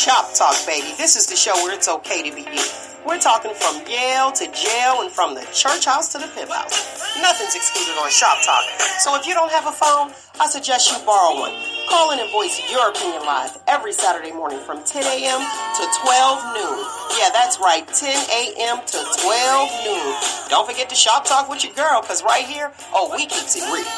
Shop Talk, baby. This is the show where it's okay to be you. We're talking from Yale to jail and from the church house to the pimp house. Nothing's excluded on Shop Talk. So if you don't have a phone, I suggest you borrow one. Call in and voice your opinion live every Saturday morning from 10 a.m. to 12 noon. Yeah, that's right, 10 a.m. to 12 noon. Don't forget to Shop Talk with your girl, because right here, we keeps it real.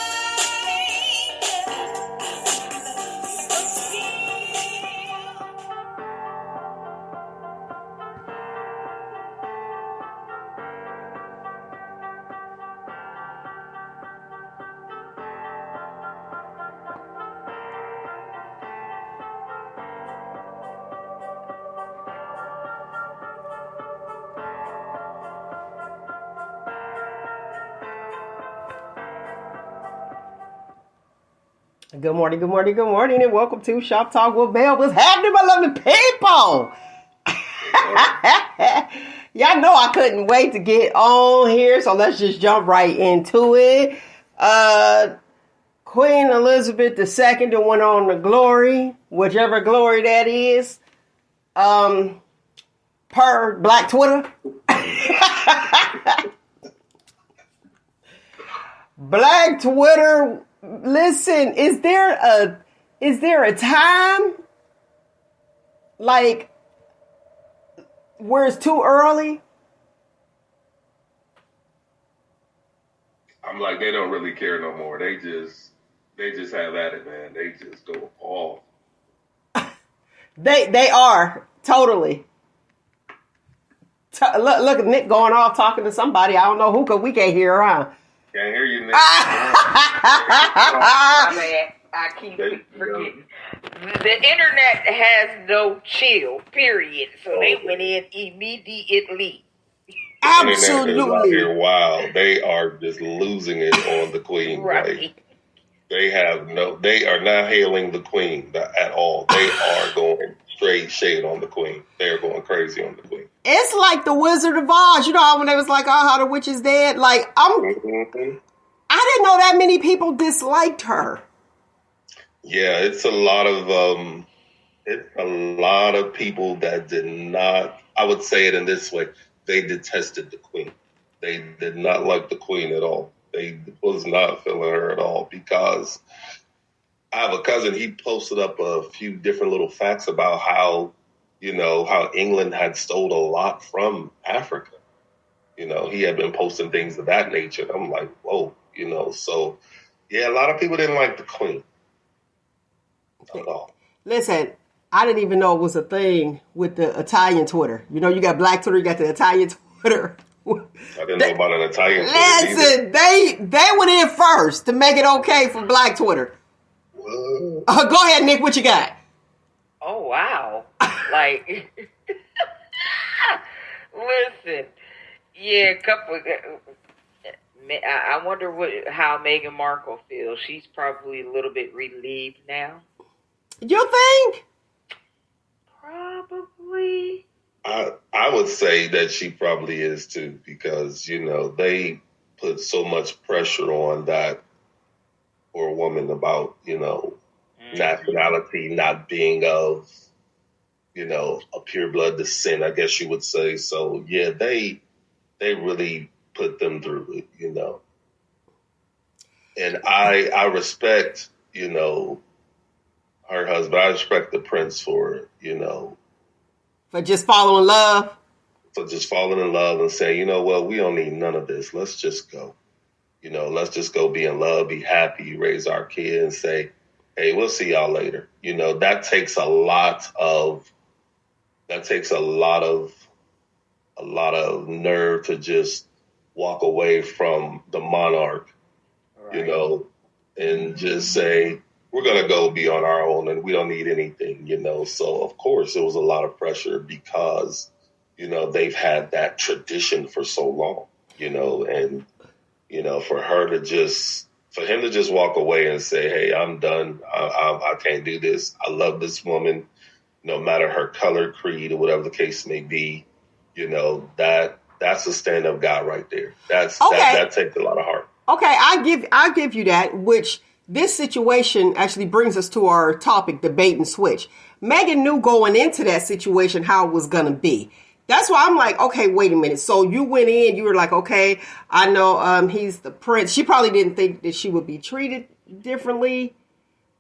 Good morning, and welcome to Shop Talk with Bell. What's happening, my lovely people? Y'all know I couldn't wait to get on here, so let's just jump right into it. Queen Elizabeth II that went on to glory, whichever glory that is, per Black Twitter. Black Twitter. Listen, is there a time like where it's too early? I'm like, they don't really care no more. They just have at it, man. They just go off. They are totally. Look at Nick going off talking to somebody. I don't know who, because we can't hear her. Huh? Can't hear you, Nick. I keep forgetting. The internet has no chill, period. So they went in immediately. Absolutely. Wow, they are just losing it on the Queen. Right. Like, they are not hailing the Queen at all. They are going straight shade on the Queen. They're going crazy on the Queen. It's like the Wizard of Oz. You know how when they was like, how the witch is dead? Like, I didn't know that many people disliked her. Yeah, it's a lot of people that did not, I would say it in this way, they detested the Queen. They did not like the Queen at all. They was not feeling her at all, because I have a cousin, he posted up a few different little facts about how England had stole a lot from Africa. He had been posting things of that nature. And I'm like, whoa, so yeah, a lot of people didn't like the Queen at all. Listen, I didn't even know it was a thing with the Italian Twitter. You got Black Twitter, you got the Italian Twitter. I didn't know about an Italian Twitter. Listen, they went in first to make it okay for Black Twitter. Go ahead, Nick, what you got? Oh, wow. Like, listen, yeah, I wonder how Meghan Markle feels. She's probably a little bit relieved now. You think? Probably. I would say that she probably is too, because, they put so much pressure on that for a woman about, nationality not being of, a pure blood descent, I guess you would say. So, yeah, they really put them through it, And I respect, her husband. I respect the prince for, for just following love. For just falling in love and saying, we don't need none of this. Let's just go. Let's just go be in love, be happy, raise our kid, and say, hey, we'll see y'all later. That takes a lot of nerve to just walk away from the monarch, right. And just say, we're going to go be on our own and we don't need anything, So, of course, it was a lot of pressure because, they've had that tradition for so long, and, for him to just walk away and say, hey, I'm done. I can't do this. I love this woman, no matter her color, creed, or whatever the case may be, that's a stand-up guy right there. That takes a lot of heart. Okay, I give you that, which this situation actually brings us to our topic, the bait and switch. Meghan knew going into that situation how it was going to be. That's why I'm like, okay, wait a minute. So you went in, you were like, okay, I know he's the prince. She probably didn't think that she would be treated differently.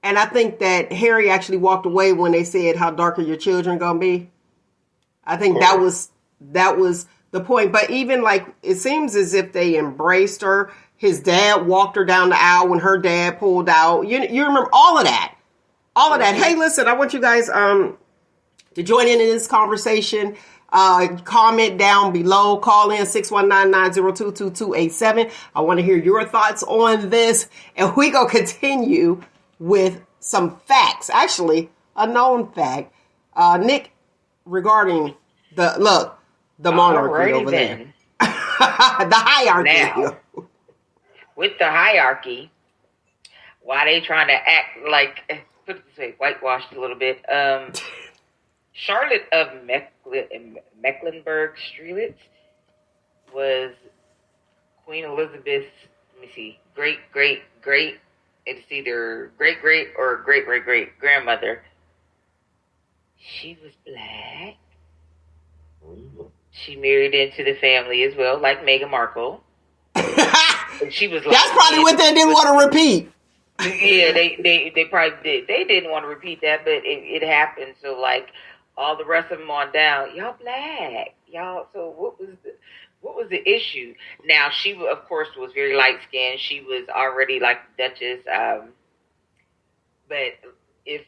And I think that Harry actually walked away when they said, how dark are your children going to be? I think that was the point. But even like, it seems as if they embraced her. His dad walked her down the aisle when her dad pulled out. You remember all of that. All of that. Hey, listen, I want you guys to join in this conversation. Comment down below. Call in 619-902-2287. I want to hear your thoughts on this. And we going to continue with some facts. Actually, a known fact. Nyk, regarding the monarchy over there. The hierarchy. Now, with the hierarchy, why they trying to act like, put it this way, whitewashed a little bit. Charlotte of Mecklenburg-Strelitz was Queen Elizabeth's, let me see, great, it's either great or great grandmother. She was black. She married into the family as well, like Meghan Markle. She was. That's probably what they didn't want to repeat. Yeah, they probably did. They didn't want to repeat that, but it happened. So like all the rest of them on down, y'all black, y'all. So what was the issue? Now she of course was very light skinned. She was already like the Duchess. But if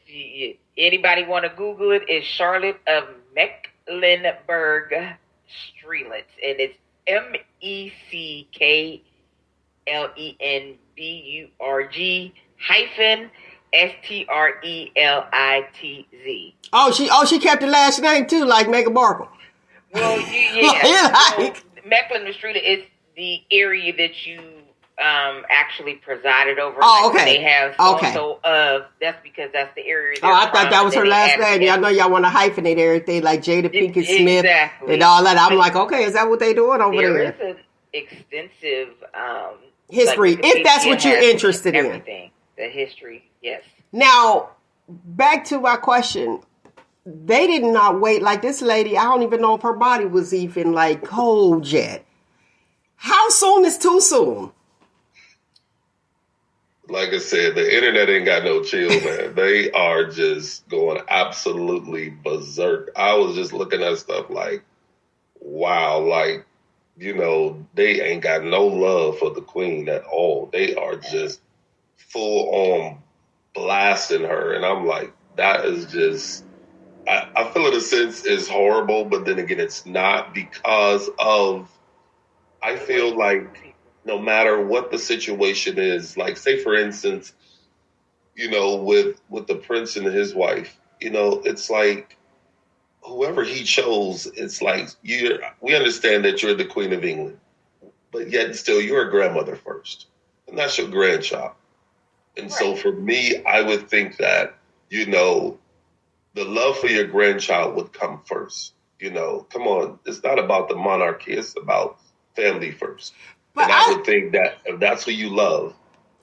anybody want to Google it, it's Charlotte of Mecklenburg-Strelitz, and it's MECKLENBURG-STRELITZ. She kept the last name too, like Meghan Markle. Well, yeah. Mecklenburg-Strelitz is the area that you actually presided over. Oh, okay. They have so that's because that's the area. I thought that was her last name. Y'all know y'all want to hyphenate everything like Jada Pinkett Smith and all that. I'm like, okay, is that what they doing over there? There is an extensive history, if that's what you're interested in. Everything, the history, yes. Now, back to my question. They did not wait. Like this lady, I don't even know if her body was even like cold yet. How soon is too soon? Like I said, the internet ain't got no chill, man. They are just going absolutely berserk. I was just looking at stuff like, wow, like, they ain't got no love for the queen at all. They are just full on blasting her. And I'm like, that is just, I feel in a sense is horrible, but then again, it's not because of, I feel like, no matter what the situation is, like say for instance, with the prince and his wife, it's like whoever he chose, it's like we understand that you're the Queen of England, but yet still you're a grandmother first, and that's your grandchild. And right. So for me, I would think that, the love for your grandchild would come first. Come on, it's not about the monarchy, it's about family first. And I would think that if that's who you love,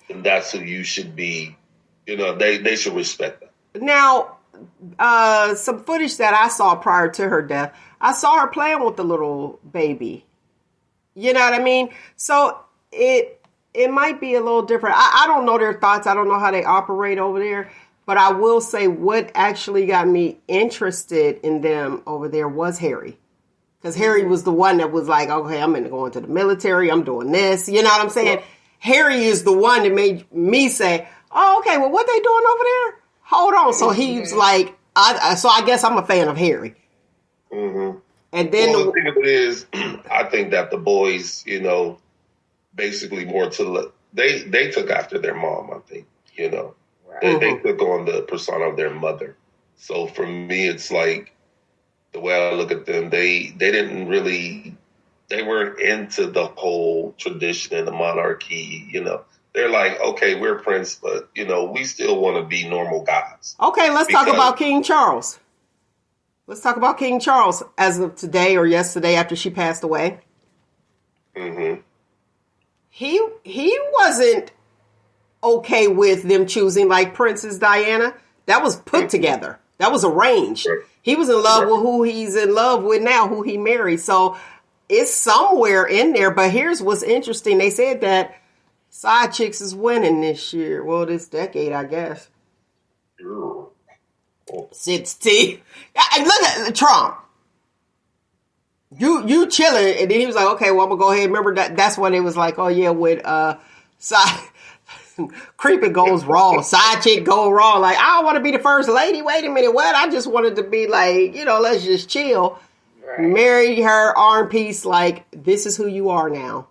then that's who you should be, they should respect that. Now, some footage that I saw prior to her death, I saw her playing with the little baby. You know what I mean? So it might be a little different. I don't know their thoughts. I don't know how they operate over there. But I will say what actually got me interested in them over there was Harry. Because Harry was the one that was like, okay, I'm going to go into the military. I'm doing this. You know what I'm saying? Yeah. Harry is the one that made me say, oh, okay, well, what they doing over there? Hold on. So he was like, so I guess I'm a fan of Harry. Mm-hmm. And then the thing of it is, I think that the boys, basically more they took after their mom, I think, Right. They took on the persona of their mother. So for me, it's like, the way I look at them, they weren't into the whole tradition and the monarchy, They're like, okay, we're prince, but, we still want to be normal guys. Okay, let's talk about King Charles. Let's talk about King Charles as of today or yesterday after she passed away. Mm-hmm. He wasn't okay with them choosing like Princess Diana. That was put together. That was arranged. Right. He was in love with who he's in love with now, who he married. So it's somewhere in there. But here's what's interesting. They said that Side Chicks is winning this year. Well, this decade, I guess. 60. Look at Trump. You chilling, and then he was like, okay, well, I'm gonna go ahead. Remember that's when it was like, oh yeah, with side creeping goes wrong, side chick go wrong. Like, I don't want to be the first lady. Wait a minute, what? I just wanted to be like, let's just chill. Right. Marry her, arm piece. Like, this is who you are now.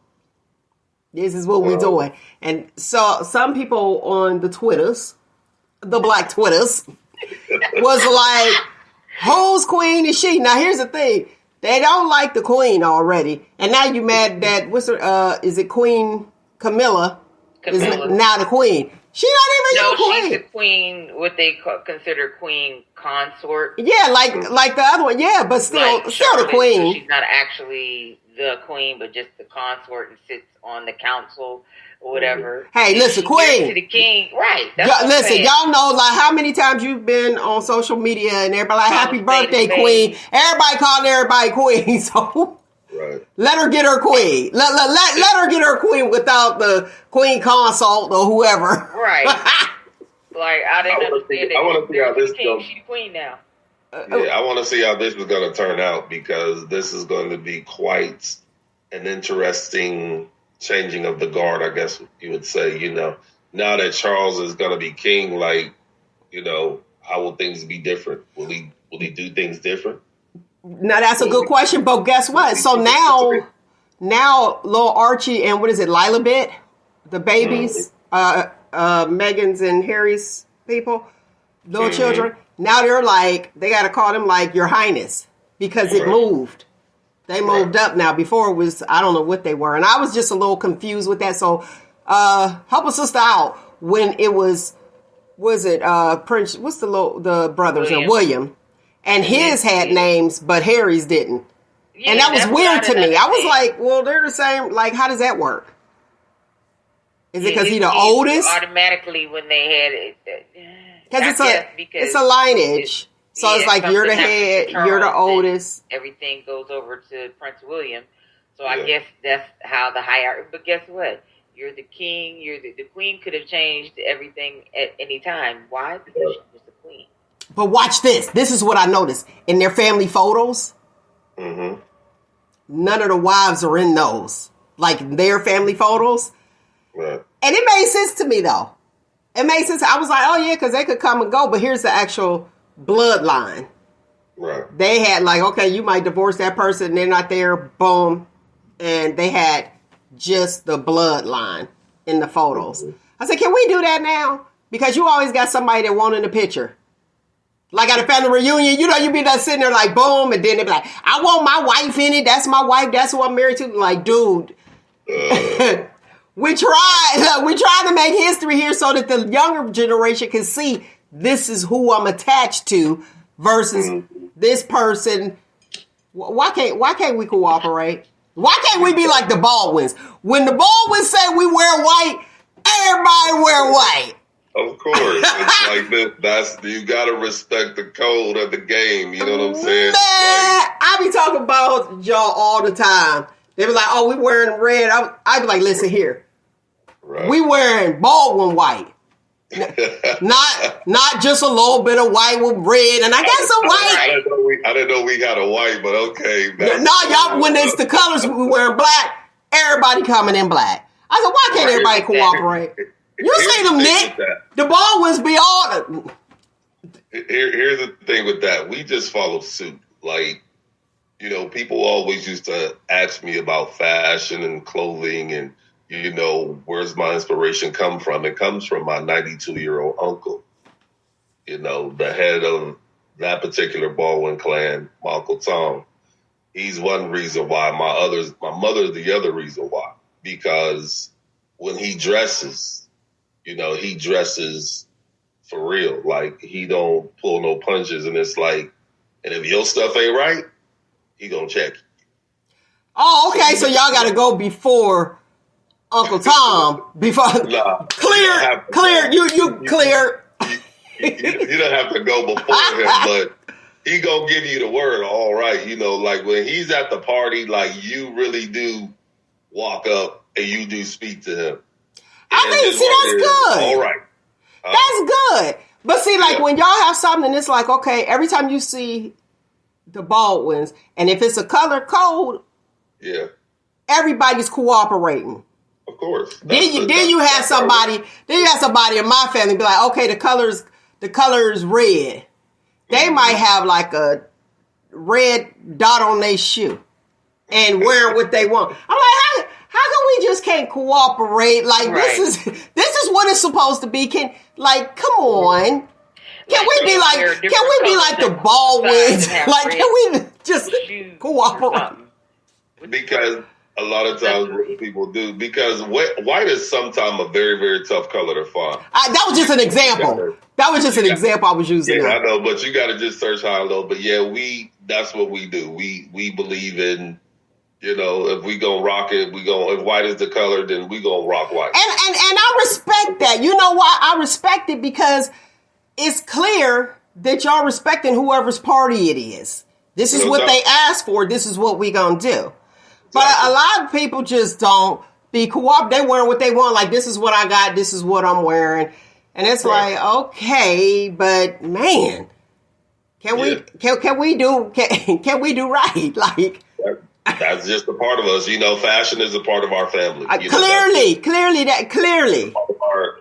This is what we're doing. And so some people on the Twitters, the Black Twitters, was like, whose queen is she? Now here's the thing. They don't like the queen already. And now you mad that, what's her, is it Queen Camilla? Is now the queen. She's not even the queen. No, she's the queen, what they consider queen consort. Yeah, like the other one. Yeah, but still the queen. So she's not actually the queen, but just the consort and sits on the council or whatever. Hey, listen, queen. To the king. Right. Listen, y'all know like how many times you've been on social media and everybody like, happy birthday, queen. Everybody calling everybody queen. So right. Let her get her queen. Let her get her queen without the queen consort or whoever. Right. Like, I didn't understand it. I want to see how this goes. She's queen now. Yeah, I want to see how this is going to turn out, because this is going to be quite an interesting changing of the guard, I guess you would say. Now that Charles is going to be king, like, how will things be different? Will he do things different? Now that's a good question, but guess what? So now little Archie and what is it, Lila Bit, the babies, Meghan's and Harry's people, little children. Now they're like, they got to call them like Your Highness, because it moved. They moved up now. Before it was, I don't know what they were. And I was just a little confused with that. So help a sister out when it was it Prince, what's the brothers? William. And his had names, but Harry's didn't. Yeah, and that was weird to me. I was like, well, they're the same. Like, how does that work? Is it because he's the oldest? Automatically when they had it. Because it's a lineage. So it's like you're the head, you're the oldest. Everything goes over to Prince William. So I guess that's how the hierarchy. But guess what? You're the king. The queen could have changed everything at any time. Why? Because she was the queen. But watch this. This is what I noticed. In their family photos, none of the wives are in those. Like their family photos. Right. And it made sense to me, though. It made sense. I was like, oh, yeah, because they could come and go. But here's the actual bloodline. Right. They had like, okay, you might divorce that person. They're not there. Boom. And they had just the bloodline in the photos. I said, can we do that now? Because you always got somebody that won't in the picture. Like at a family reunion, you be there sitting there like, boom, and then they be like, I want my wife in it. That's my wife. That's who I'm married to. Like, dude, we tried to make history here so that the younger generation can see this is who I'm attached to versus this person. Why can't we cooperate? Why can't we be like the Baldwins? When the Baldwins say we wear white, everybody wear white. Of course. It's like this. You got to respect the code of the game. You know what I'm saying? Man, I be talking about y'all all the time. They be like, oh, we wearing red. I be like, listen here. Right. We wearing Baldwin white. Not just a little bit of white with red. And I got some white. I didn't know we got a white, but okay. No, y'all, when it's the colors, we wearing black. Everybody coming in black. I said, why can't everybody cooperate? You see them, Nick. The Baldwins be all. Here's the thing with that. We just follow suit. Like, people always used to ask me about fashion and clothing and, where's my inspiration come from? It comes from my 92-year-old uncle. The head of that particular Baldwin clan, my Uncle Tom. He's one reason why. My mother's the other reason why. Because when he dresses, he dresses for real. Like, he don't pull no punches. And it's like, and if your stuff ain't right, he gonna check you. Oh, okay. So y'all got to go before Uncle Tom. Before clear. You clear. You don't have to go before him, but he gonna give you the word. All right, like when he's at the party, like you really do walk up and you do speak to him. I think, that's good. All right. That's good. But see, like when y'all have something, it's like, okay, every time you see the Baldwins, and if it's a color code, everybody's cooperating. Of course. Then you have somebody in my family be like, okay, the color's red. They might have like a red dot on their shoe and wearing what they want. I'm like, how come we just can't cooperate? Like this is what it's supposed to be. Come on. Can we be like the Baldwins? Like, can we just cooperate? Because a lot of times what people do, because white is sometimes a very, very tough color to find. That was just an example. That was just an example I was using. Yeah, I know, but you got to just search high and low. But that's what we do. We believe in, if we gonna rock it, if white is the color, then we gonna rock white. And I respect that. You know why I respect it? Because it's clear that y'all respecting whoever's party it is. This is what they asked for. This is what we gonna do. But a lot of people just don't be cooperative. They wearing what they want. Like, this is what I got. This is what I'm wearing. And it's like, okay, but man, can we do right? Like, that's just a part of us. Fashion is a part of our family. Clearly.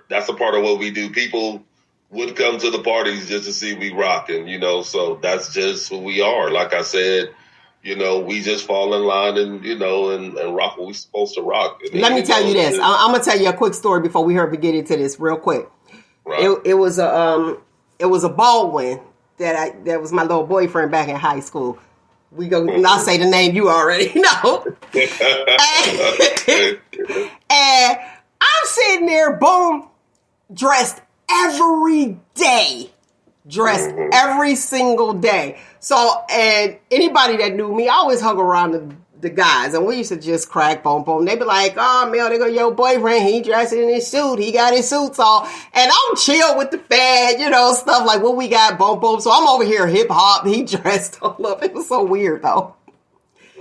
That's a part of what we do. People would come to the parties just to see we rock, and so that's just who we are. Like I said. We just fall in line and, and rock what we're supposed to rock. Let me tell you this. I'm going to tell you a quick story before we get into this real quick. Right. It was a Baldwin that was my little boyfriend back in high school. We go not say the name you already know. and I'm sitting there, boom, dressed every day. Every single day. So, and anybody that knew me, I always hung around the guys, and we used to just crack boom. They be like, oh, Mel, they go, your boyfriend, he dressed in his suit. He got his suits on. And I'm chill with the fad, stuff like what we got, boom. So I'm over here hip hop. He dressed all up. It was so weird, though.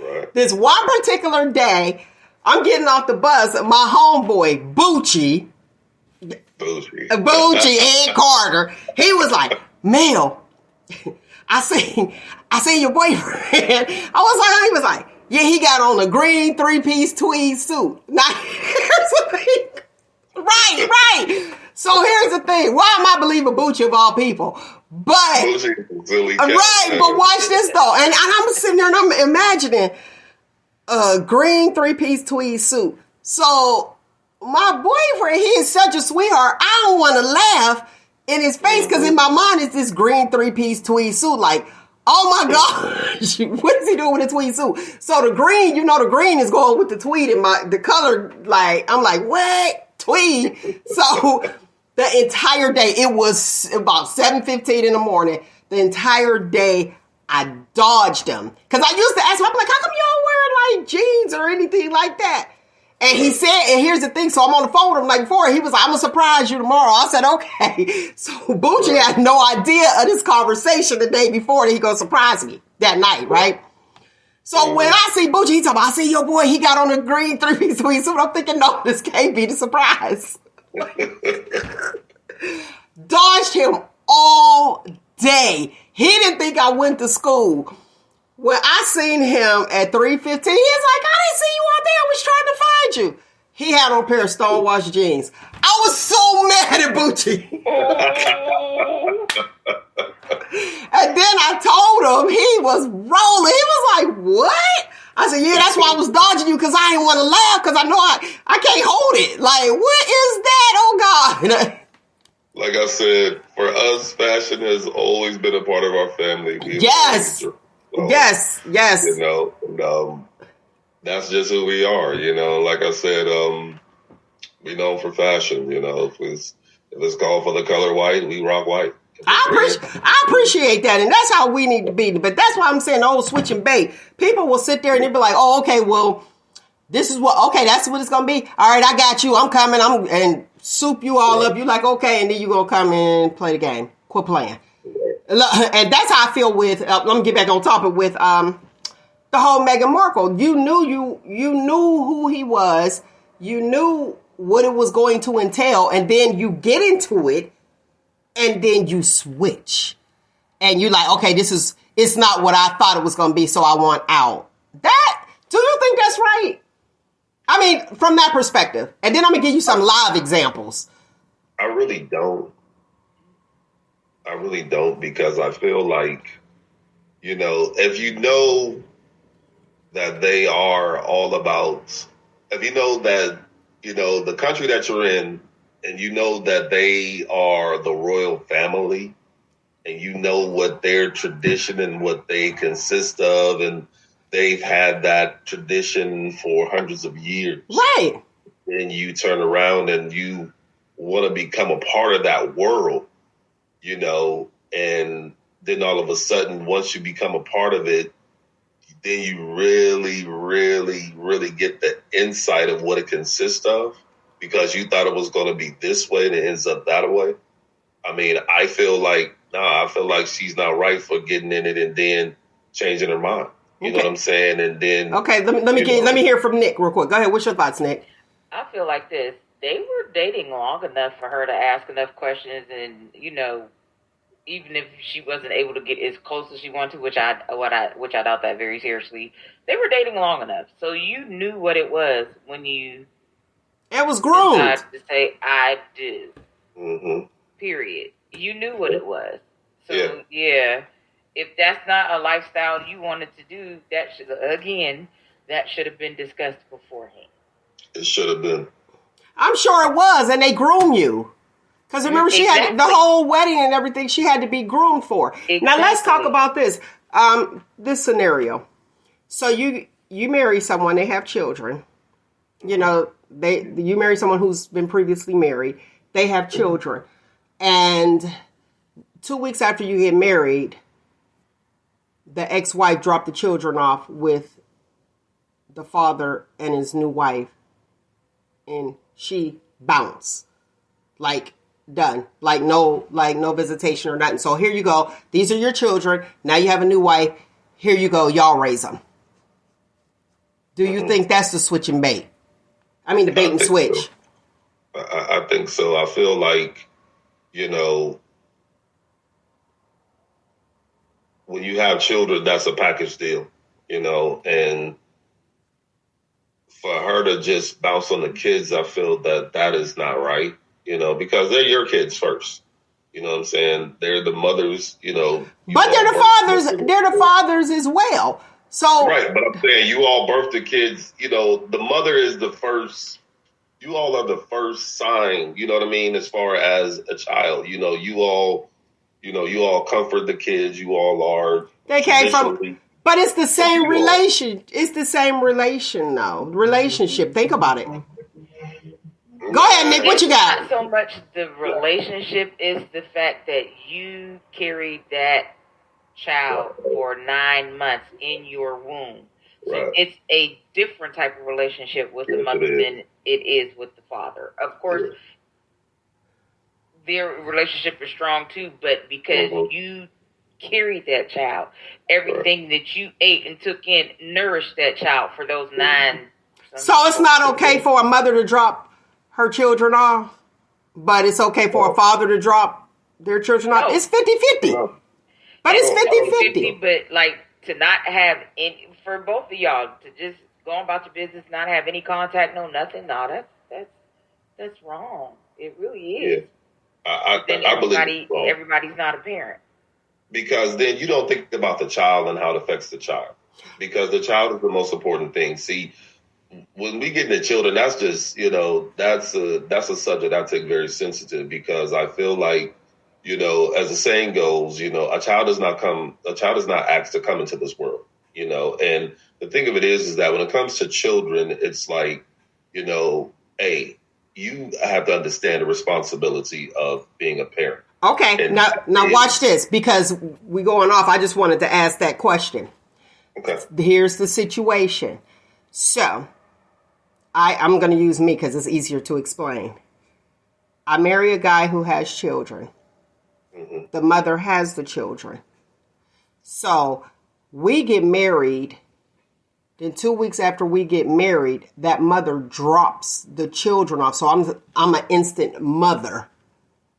Right. This one particular day, I'm getting off the bus. My homeboy, Bucci, Ed Carter, he was like, Mel, I seen your boyfriend. He was like, yeah, he got on a green 3-piece tweed suit. Now, here's the thing. Right. So here's the thing. Why am I believing Bucci of all people? But, but watch this though. And I'm sitting there and I'm imagining a green 3-piece tweed suit. So my boyfriend, he is such a sweetheart. I don't want to laugh in his face because in my mind it's this green 3-piece tweed suit. Like, oh my gosh, what is he doing with a tweed suit? So the green, the green is going with the tweed and the color, like, I'm like, what? Tweed? So the entire day, it was about 7:15 in the morning. The entire day, I dodged him. Because I used to ask him, I'm like, how come you don't wear like jeans or anything like that? And he said, and here's the thing, so I'm on the phone with him like before, he was like, I'm going to surprise you tomorrow. I said, okay. So Bucci had no idea of this conversation the day before that he going to surprise me that night, right? So when I see Bucci, he's talking about, I see your boy, he got on a green 3-piece tweed suit. I'm thinking, no, this can't be the surprise. Dodged him all day. He didn't think I went to school. When I seen him at 3:15, he's like, I didn't see you all day. I was trying to find you. He had on a pair of stonewashed jeans. I was so mad at Bucci. And then I told him he was rolling. He was like, what? I said, yeah, that's why I was dodging you, because I didn't want to laugh, because I know I can't hold it. Like, what is that? Oh, God. Like I said, for us, fashion has always been a part of our family. Yes. So, yes. That's just who we are, Like I said, we known for fashion, If it's called for the color white, we rock white. I appreciate that, and that's how we need to be. But that's why I'm saying the old switch and bait. People will sit there and they'll be like, oh, okay, well, that's what it's going to be. All right, I got you. I'm coming. And soup you all up. You like, okay, and then you going to come in and play the game. Quit playing. And that's how I feel with, let me get back on topic with the whole Meghan Markle. You knew who he was. You knew what it was going to entail. And then you get into it and then you switch. And you're like, okay, it's not what I thought it was going to be, so I want out. Do you think that's right? I mean, from that perspective. And then I'm going to give you some live examples. I really don't. Because I feel like, if you know that they are all about, if you know that, the country that you're in, and you know that they are the royal family, and you know what their tradition and what they consist of, and they've had that tradition for hundreds of years. Right. And you turn around and you want to become a part of that world, and then all of a sudden, once you become a part of it, then you really, really, really get the insight of what it consists of, because you thought it was going to be this way and it ends up that way. I mean, I feel like she's not right for getting in it and then changing her mind. You know what I'm saying? And then let me hear from Nyk real quick. Go ahead. What's your thoughts, Nyk? I feel like this. They were dating long enough for her to ask enough questions, and even if she wasn't able to get as close as she wanted to, which I doubt that very seriously, they were dating long enough, so you knew what it was when you. It was groomed. Decided to say I do. Mm-hmm. Period. You knew what it was. So yeah, if that's not a lifestyle you wanted to do, that should have been discussed beforehand. It should have been. I'm sure it was, and they groom you. Because remember, she had the whole wedding and everything she had to be groomed for. Exactly. Now, let's talk about this. This scenario. So you marry someone, they have children. You marry someone who's been previously married. They have children. And 2 weeks after you get married, the ex-wife dropped the children off with the father and his new wife. And she bounced. Like, done. Like no visitation or nothing. So here you go. These are your children. Now you have a new wife. Here you go. Y'all raise them. Do you think that's the switch and bait? I mean, the bait and switch. So. I think so. I feel like, when you have children, that's a package deal, and for her to just bounce on the kids, I feel that is not right. Because they're your kids first. You know what I'm saying? They're the mothers, But they're the fathers as well. So right, but I'm saying you all birth the kids, the mother is the first, you all are the first sign, you know what I mean, as far as a child. You all comfort the kids, you all are they came from, but it's the same relation. It's the same relationship. Think about it. Go ahead, Nyk. What you got? Not so much the relationship is the fact that you carried that child for 9 months in your womb. So it's a different type of relationship with the mother than it is with the father. Of course, their relationship is strong too, but because you carried that child, everything that you ate and took in nourished that child for those 9. So it's not okay for a mother to drop her children off, but it's okay for a father to drop their children off. It's 50-50. No. But it's 50-50. But like to not have any, for both of y'all to just go about your business, not have any contact, no nothing, that's wrong. It really is. Yeah. I believe everybody's not a parent. Because then you don't think about the child and how it affects the child. Because the child is the most important thing. See, when we get into children, that's just, that's a subject I take very sensitive, because I feel like, as the saying goes, a child is not asked to come into this world, and the thing of it is that when it comes to children, it's like, hey, you have to understand the responsibility of being a parent. Okay. And now watch this, because we're going off. I just wanted to ask that question. Okay. Here's the situation. So I'm going to use me because it's easier to explain. I marry a guy who has children. Mm-hmm. the mother has the children. So we get married. Then 2 weeks after we get married, that mother drops the children off. So I'm an instant mother.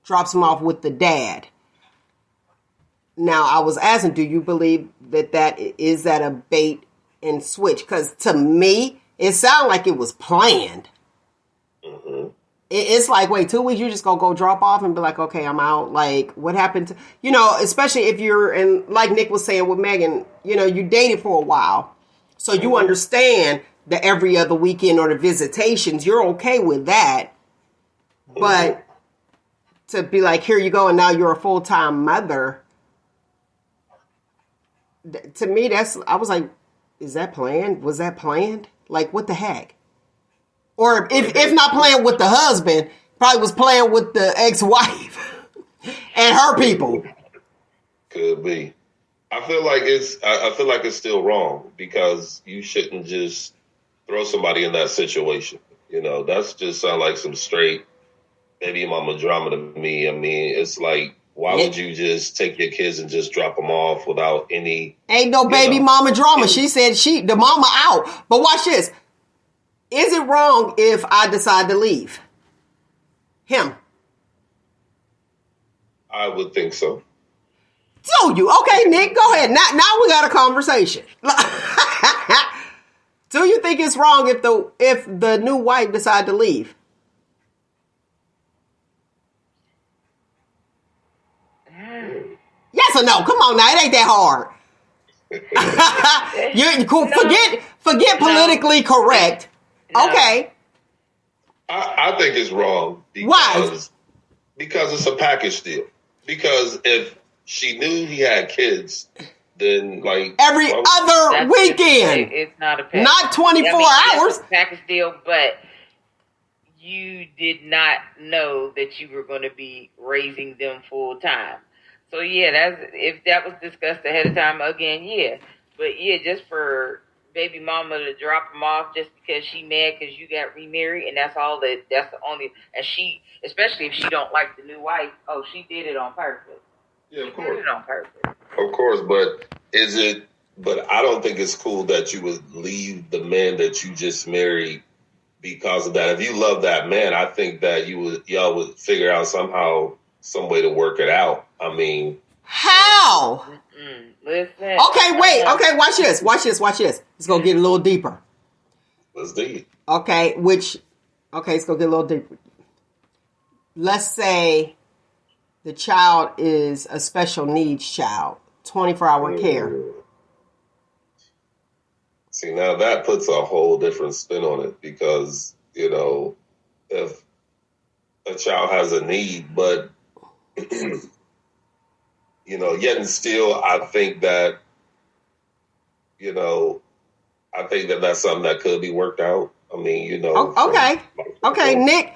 Drops them off with the dad. Now, I was asking, do you believe that is that a bait and switch? Because to me, it sounded like it was planned. Mm-hmm. It's like, wait, 2 weeks, you just go drop off and be like, okay, I'm out. Like, what happened to, especially if you're, and like Nick was saying with Megan, you dated for a while. So you understand the every other weekend or the visitations. You're okay with that. But to be like, here you go, and now you're a full-time mother. To me, I was like, is that planned? Was that planned? Like, what the heck? Or if not playing with the husband, probably was playing with the ex-wife and her people. Could be. I feel like it's still wrong because you shouldn't just throw somebody in that situation. That's just sound like some straight baby mama drama to me. I mean, it's like, why would you just take your kids and just drop them off without any? Ain't no baby mama drama. She said the mama out. But watch this. Is it wrong if I decide to leave him? I would think so. So you okay, Nick? Go ahead. Now we got a conversation. Do you think it's wrong if the new wife decide to leave? Yes or no? Come on now, it ain't that hard. You cool. Forget politically correct. No. Okay. I think it's wrong. Why? Because it's a package deal. Because if she knew he had kids, then like every other weekend. It's not a package. Not 24 hours. It's a package deal, but you did not know that you were going to be raising them full time. So yeah, if that was discussed ahead of time again, yeah. But yeah, just for baby mama to drop them off just because she mad because you got remarried, and that's the only, and she, especially if she don't like the new wife, she did it on purpose. Yeah, of course. She did it on purpose. Of course, but I don't think it's cool that you would leave the man that you just married because of that. If you love that man, I think that y'all would figure out somehow some way to work it out. I mean, how? Listen. Okay, wait. Okay, watch this. Let's go get a little deeper. Let's do it. Okay, let's go get a little deeper. Let's say the child is a special needs child, 24-hour care. See, now that puts a whole different spin on it because, if a child has a need, but yet and still, I think that that's something that could be worked out. I mean, Okay, Nick.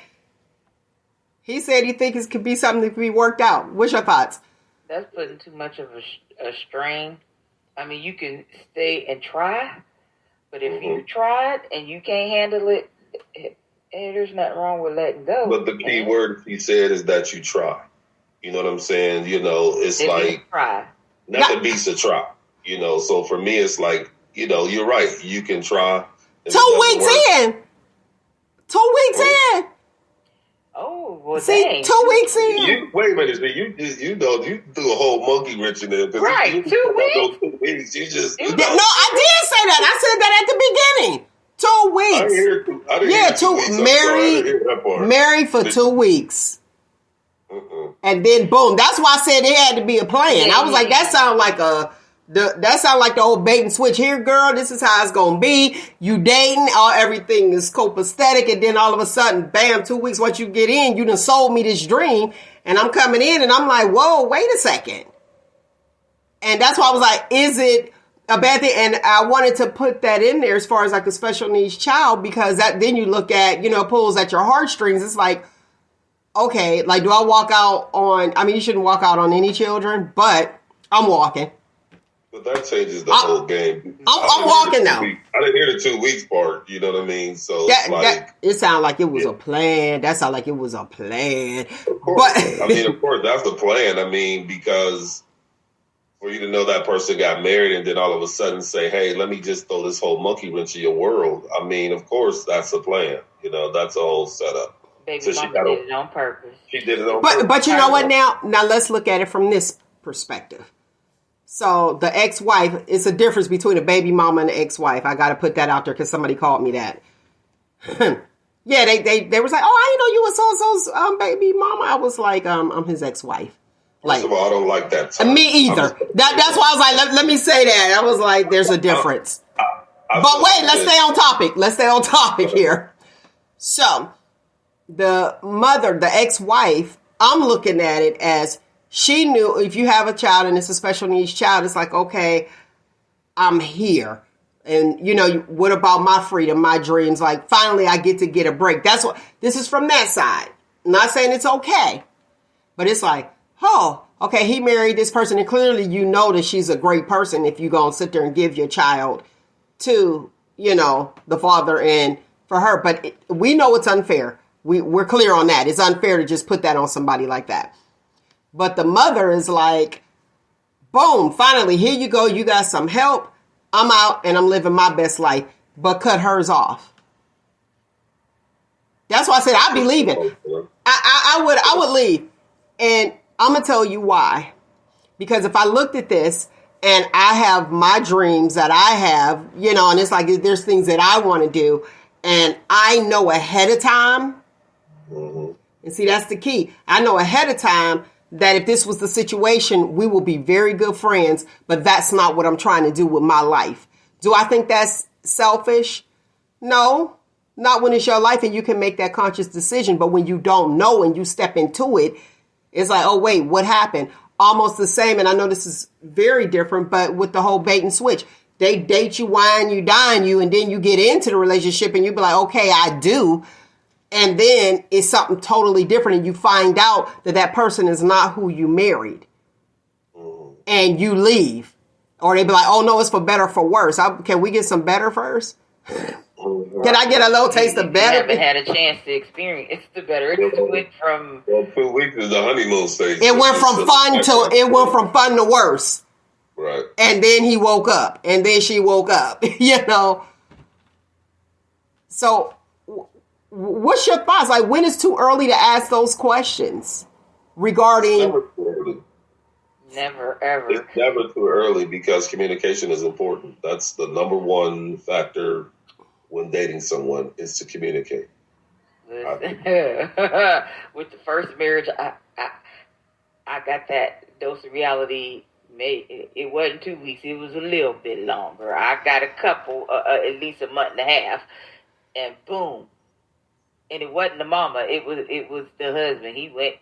He said he thinks it could be something that could be worked out. What's your thoughts? That's putting too much of a strain. I mean, you can stay and try, but if you tried and you can't handle it, there's nothing wrong with letting go. But the key word he said is that you try. You know what I'm saying? It's if like nothing beats a try. So for me, it's like, you're right. You can try. 2 weeks in. 2 weeks in. Oh, well, see, dang. 2 weeks in. Wait a minute, you do a whole monkey wrench in there. Right, 2 weeks. 2 weeks. You just. No, I did say that. I said that at the beginning. 2 weeks. I didn't hear 2 weeks. Married for 2 weeks. And then boom. That's why I said it had to be a plan. I was like, that sound like the old bait and switch. Here, girl, this is how it's gonna be. You dating, everything is copacetic, and then all of a sudden, bam, 2 weeks. Once you get in, you done sold me this dream, and I'm coming in, and I'm like, whoa, wait a second. And that's why I was like, is it a bad thing? And I wanted to put that in there as far as like a special needs child, because then you look at, pulls at your heartstrings. It's like, okay, like, do I walk out on, you shouldn't walk out on any children, but I'm walking. But that changes the whole game. I'm walking now. I didn't hear the 2 weeks part. You know what I mean? So it sounded like it was a plan. That sounded like it was a plan. Of course, of course, that's the plan. I mean, because for you to know that person got married and then all of a sudden say, "Hey, let me just throw this whole monkey wrench in your world." I mean, of course, that's the plan. You know, that's a whole setup. Baby mama did it on purpose. She did it on purpose. But you know what? Now let's look at it from this perspective. So the ex-wife, it's a difference between a baby mama and an ex-wife. I got to put that out there because somebody called me that. Yeah, they was like, "Oh, I didn't know you were so-and-so's baby mama." I was like, I'm his ex-wife. First of all, I don't like that term. Me either. That's why I was like, let me say that. I was like, there's a difference. But wait, let's stay on topic. Let's stay on topic here. So the mother, the ex-wife, I'm looking at it as she knew if you have a child and it's a special needs child, it's like, okay, I'm here. And, you know, what about my freedom, my dreams? Like, finally, I get to get a break. That's what this is from that side. I'm not saying it's okay, but it's like, oh, okay, he married this person. And clearly, you know that she's a great person if you're going to sit there and give your child to, you know, the father and for her. But we know it's unfair. We're clear on that. It's unfair to just put that on somebody like that. But the mother is like, boom, finally, here you go. You got some help. I'm out and I'm living my best life, but cut hers off. That's why I said I'd be leaving. I would leave. And I'm going to tell you why. Because if I looked at this and I have my dreams that I have, you know, and it's like there's things that I want to do and I know ahead of time. Mm-hmm. And see, that's the key. I know ahead of time that if this was the situation, we will be very good friends, but that's not what I'm trying to do with my life. Do I think that's selfish? No, not when it's your life and you can make that conscious decision. But when you don't know and you step into it, it's like, oh, wait, what happened? Almost the same. And I know this is very different, but with the whole bait and switch, they date you, wine you, dine you, and then you get into the relationship and you be like, okay, I do. And then it's something totally different. And you find out that that person is not who you married. And you leave. Or they be like, oh, no, it's for better or for worse. Can we get some better first? Can I get a little taste of better? You haven't had a chance to experience the better. It went from 2 weeks is the honeymoon stage. It went from fun to worse. Right. And then he woke up. And then she woke up. You know. So what's your thoughts? Like, when is too early to ask those questions regarding? Never, ever. It's never too early because communication is important. That's the number one factor when dating someone is to communicate. With the first marriage, I got that dose of reality. It wasn't 2 weeks. It was a little bit longer. I got a couple, at least a month and a half, and boom. And it wasn't the mama. It was the husband. He went,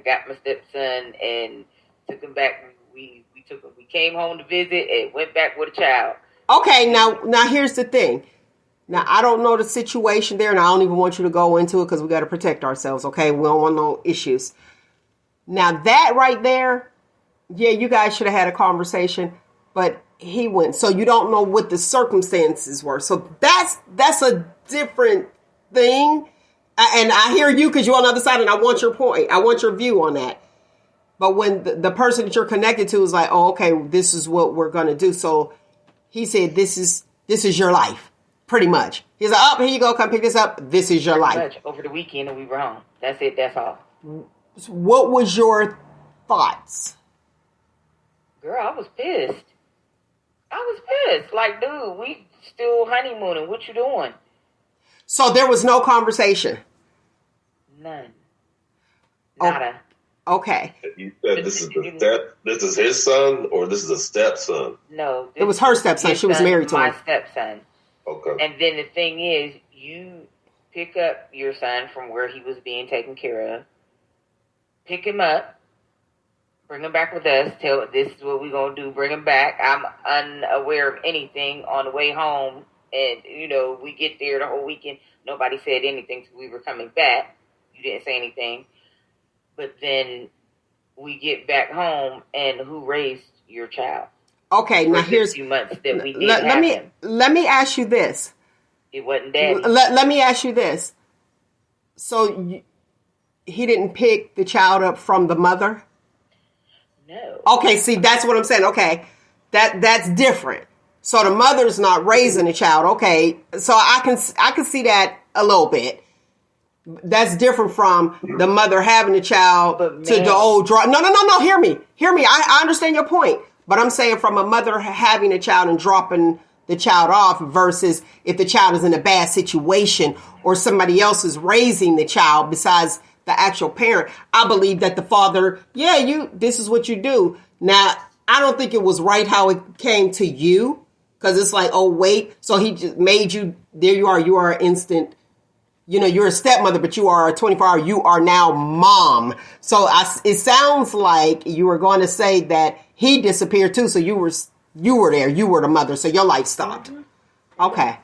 got my stepson, and took him back. We came home to visit and went back with a child. Okay, now here's the thing. Now, I don't know the situation there, and I don't even want you to go into it because we got to protect ourselves, okay? We don't want no issues. Now, that right there, yeah, you guys should have had a conversation, but he went. So you don't know what the circumstances were. So that's a different thing. And I hear you because you're on the other side, and I want your point. I want your view on that. But when the person that you're connected to is like, oh, okay, this is what we're going to do. So he said, this is your life. Pretty much. He's like, oh, here you go. Come pick this up. This is your life. Much. Over the weekend and we were home. That's it. That's all. What was your thoughts? Girl, I was pissed. Like, dude, we still honeymooning. What you doing? So there was no conversation? None. Nada. Okay. You said this is his son or this is a stepson? No. It was her stepson. She was married to him. My stepson. Okay. And then the thing is, you pick up your son from where he was being taken care of, pick him up, bring him back with us, tell this is what we're going to do, bring him back. I'm unaware of anything on the way home. And, you know, we get there the whole weekend. Nobody said anything till we were coming back. You didn't say anything. But then we get back home, and who raised your child? Okay, now here's 2 months that we did have him. Let me ask you this. It wasn't daddy. Let me ask you this. So he didn't pick the child up from the mother? No. Okay, see, that's what I'm saying. Okay, that's different. So the mother's not raising the child. Okay, so I can see that a little bit. That's different from the mother having the child to the old draw. No. Hear me. I understand your point, but I'm saying from a mother having a child and dropping the child off versus if the child is in a bad situation or somebody else is raising the child besides the actual parent. I believe that the father, this is what you do. Now, I don't think it was right how it came to you because it's like, oh, wait. So he just made you, there you are an instant. You're a stepmother, but you are a 24-hour. You are now mom. So it sounds like you were going to say that he disappeared too. So you were there. You were the mother. So your life stopped. Mm-hmm. Okay.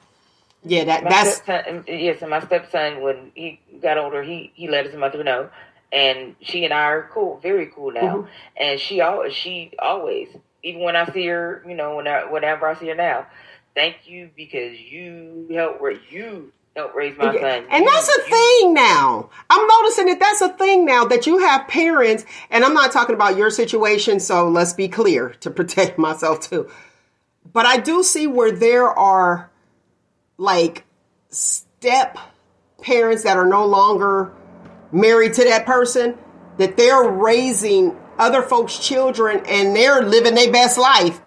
Yeah, that's. Yes, and my stepson, when he got older, he let his mother know, and she and I are cool, very cool now. Mm-hmm. And she always, even when I see her, whenever I see her now, thank you because you helped raise my son. And that's a thing now. I'm noticing that's a thing now that you have parents, and I'm not talking about your situation, so let's be clear to protect myself too. But I do see where there are like step parents that are no longer married to that person, that they're raising other folks' children and they're living their best life.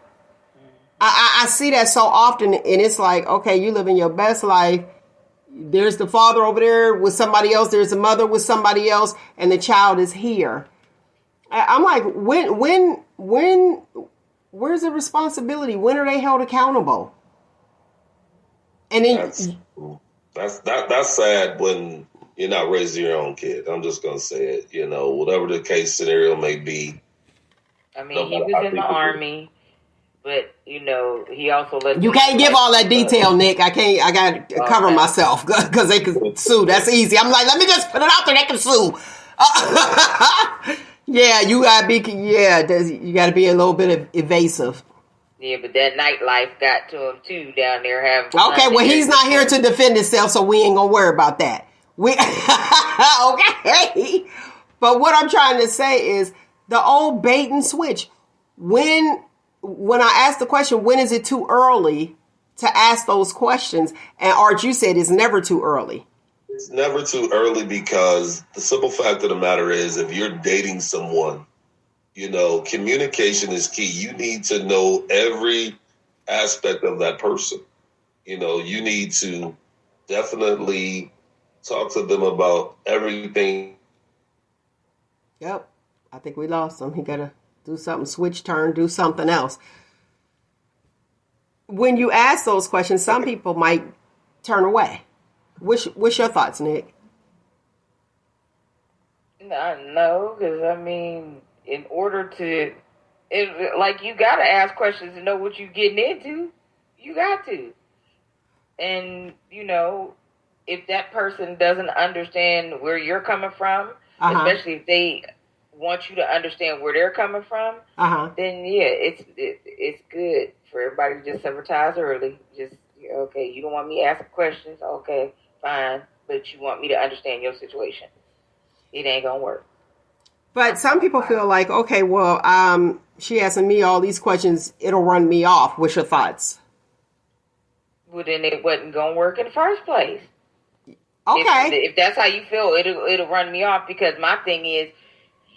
I see that so often, and it's like, okay, you living your best life. There's the father over there with somebody else. There's the mother with somebody else, and the child is here. I'm like, where's the responsibility? When are they held accountable? And then that's sad when you're not raising your own kid. I'm just gonna say it. Whatever the case scenario may be. I mean, he was in the Army. But, he also let... You can't give all that detail, Nyk. I got to cover myself because they can sue. That's easy. I'm like, let me just put it out there. They can sue. You got to be a little bit evasive. Yeah, but that nightlife got to him, too, down there. Okay, well, he's not here to defend himself, so we ain't going to worry about that. Okay. But what I'm trying to say is the old bait and switch. When I asked the question, when is it too early to ask those questions? And Art, you said it's never too early. It's never too early because the simple fact of the matter is if you're dating someone, communication is key. You need to know every aspect of that person. You need to definitely talk to them about everything. Yep. I think we lost him. He got to do something, switch turn, do something else. When you ask those questions, some people might turn away. What's your thoughts, Nyk? No, because I mean, in order to, you got to ask questions to know what you're getting into. You got to. And, if that person doesn't understand where you're coming from, especially if they want you to understand where they're coming from, then it's good for everybody to just advertise early. Just, okay, you don't want me asking questions, okay, fine, but you want me to understand your situation. It ain't gonna work. But some people feel like, okay, well, she asking me all these questions, it'll run me off. What's your thoughts? Well, then it wasn't gonna work in the first place. Okay. If that's how you feel, it'll run me off, because my thing is,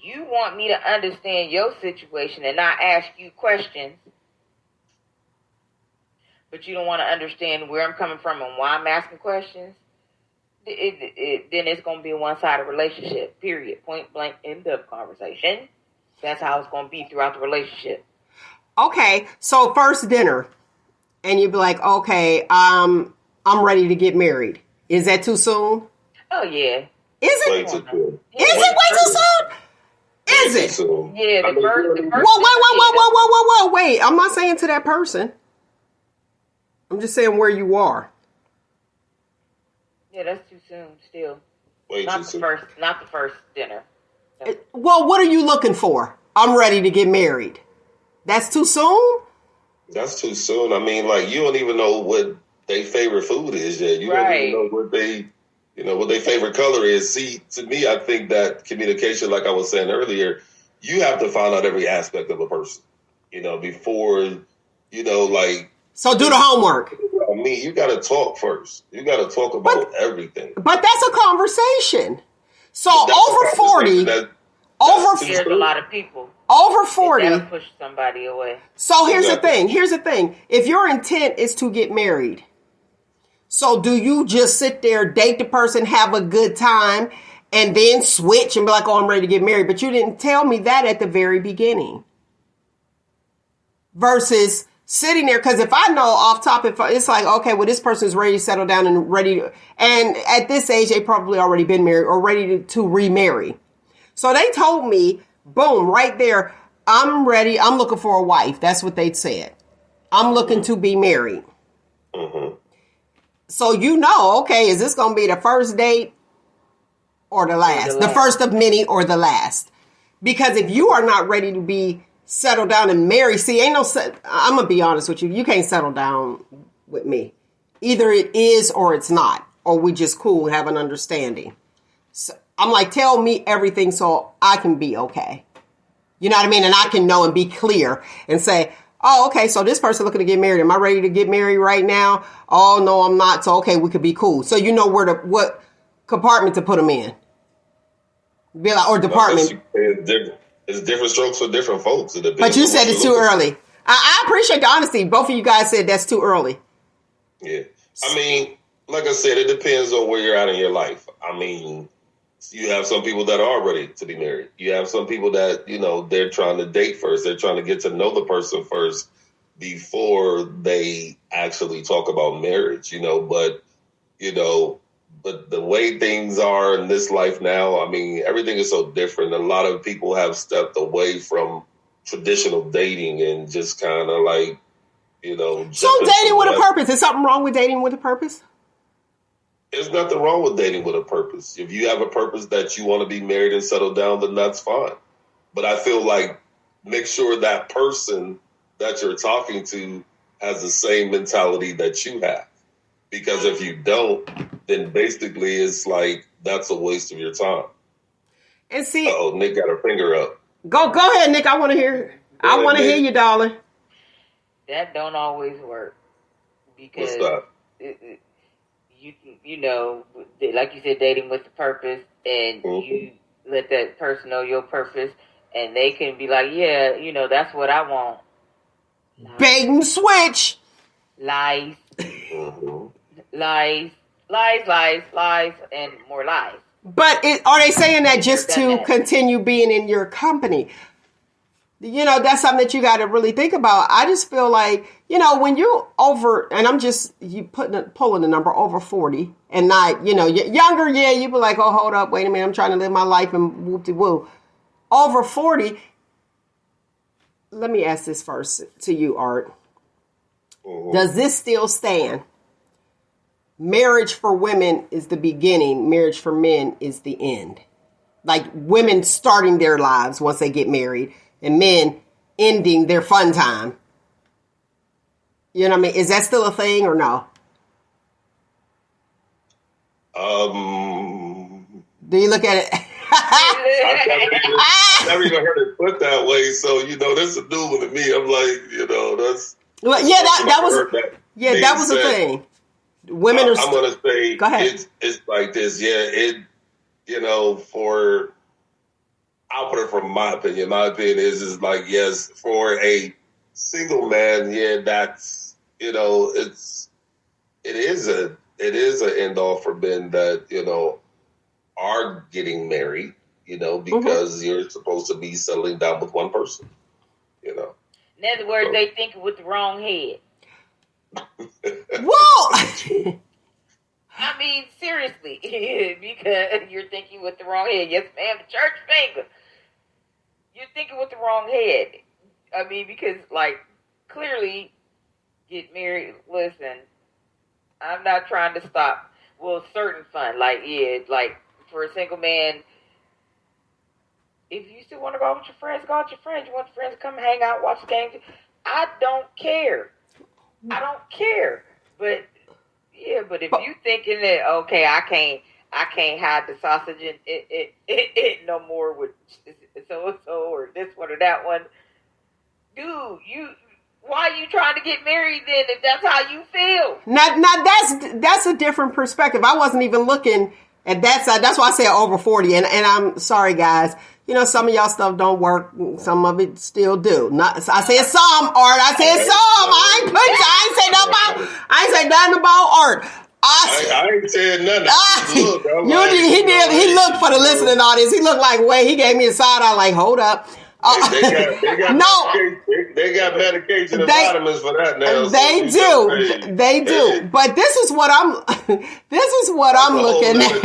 you want me to understand your situation and not ask you questions, but you don't want to understand where I'm coming from and why I'm asking questions, then it's going to be a one-sided relationship, period. Point blank, end of conversation. That's how it's going to be throughout the relationship. Okay, so first dinner, and you'd be like, okay, I'm ready to get married. Is that too soon? Oh, yeah. Is it? Way too soon. Is it way too soon? Is it? Yeah, the first Whoa, wait. I'm not saying to that person. I'm just saying where you are. Yeah, that's too soon still. Not the first dinner. No. Well, what are you looking for? I'm ready to get married. That's too soon? That's too soon. I mean, like, you don't even know what their favorite food is yet. You don't even know what what their favorite color is. See, to me, I think that communication, like I was saying earlier, you have to find out every aspect of a person, before, like. So do the homework. I mean, you got to talk first. You got to talk about everything. But that's a conversation. So over 40, there's a lot of people. Over 40. That'll push somebody away. So here's the thing. If your intent is to get married, so do you just sit there, date the person, have a good time, and then switch and be like, oh, I'm ready to get married? But you didn't tell me that at the very beginning. Versus sitting there, because if I know off top, it's like, okay, well, this person's ready to settle down and and at this age, they probably already been married or ready to remarry. So they told me, boom, right there, I'm ready. I'm looking for a wife. That's what they said. I'm looking to be married. Mm-hmm. So okay, is this going to be the first date or the last? The first of many or the last? Because if you are not ready to be settled down and married, see, I'm going to be honest with you. You can't settle down with me. Either it is or it's not. Or we just cool and have an understanding. So I'm like, tell me everything so I can be okay. You know what I mean? And I can know and be clear and say, oh, okay, so this person looking to get married. Am I ready to get married right now? Oh, no, I'm not. So, okay, we could be cool. So you know what compartment to put them in. Be like, or department. It's different strokes for different folks. But you said it's too early. I appreciate the honesty. Both of you guys said that's too early. Yeah. I mean, like I said, it depends on where you're at in your life. I mean, you have some people that are ready to be married. You have some people that, they're trying to date first. They're trying to get to know the person first before they actually talk about marriage, but the way things are in this life now, I mean, everything is so different. A lot of people have stepped away from traditional dating and just kind of like, So dating with a purpose. Is something wrong with dating with a purpose? There's nothing wrong with dating with a purpose. If you have a purpose that you want to be married and settle down, then that's fine. But I feel like make sure that person that you're talking to has the same mentality that you have. Because if you don't, then basically it's like that's a waste of your time. And see, Nyk got her finger up. Go ahead, Nyk. I want to hear. I want to hear you, darling. That don't always work because what's that? Like you said, dating with the purpose, and you let that person know your purpose, and they can be like, yeah, that's what I want. Bait and switch. Lies. Mm-hmm. Lies, and more lies. But are they saying that just to continue being in your company? That's something that you got to really think about. I just feel like, when you and I'm just, pulling the number over 40 and not, younger, yeah, you be like, oh, hold up, wait a minute, I'm trying to live my life and whoop-de-woo. Over 40, let me ask this first to you, Art. Mm-hmm. Does this still stand? Marriage for women is the beginning. Marriage for men is the end. Like women starting their lives once they get married and men ending their fun time. You know what I mean? Is that still a thing or no? Do you look at it? I never even heard it put that way. So, that's a new one to me. I'm like, that's... Well, yeah, that was a thing. Women are... I'm going to say... Go ahead. It's like this. Yeah, I'll put it from my opinion. My opinion is like, yes, for a single man, yeah, that's, it is an end all for men that, are getting married, because you're supposed to be settling down with one person, In other words, they think with the wrong head. Whoa! I mean, seriously, because you're thinking with the wrong head. Yes, ma'am, the church finger. You're thinking with the wrong head. I mean, because, clearly, get married. Listen, I'm not trying to stop. Well, certain fun. For a single man, if you still want to go out with your friends, go out with your friends. You want your friends to come hang out, watch the game. I don't care. I don't care. But if you thinking that okay, I can't hide the sausage in it no more with so and so or this one or that one, dude. Why are you trying to get married then if that's how you feel? Now that's a different perspective. I wasn't even looking at that side. That's why I said over 40. And I'm sorry, guys. You know, some of y'all stuff don't work. Some of it still do. I said some, Art. I said some. I ain't say nothing about Art. I ain't saying nothing. He looked for the listening audience. He looked like, wait, he gave me a side eye like, hold up. They got medication and vitamins for that now. They do. But this is what I'm looking at.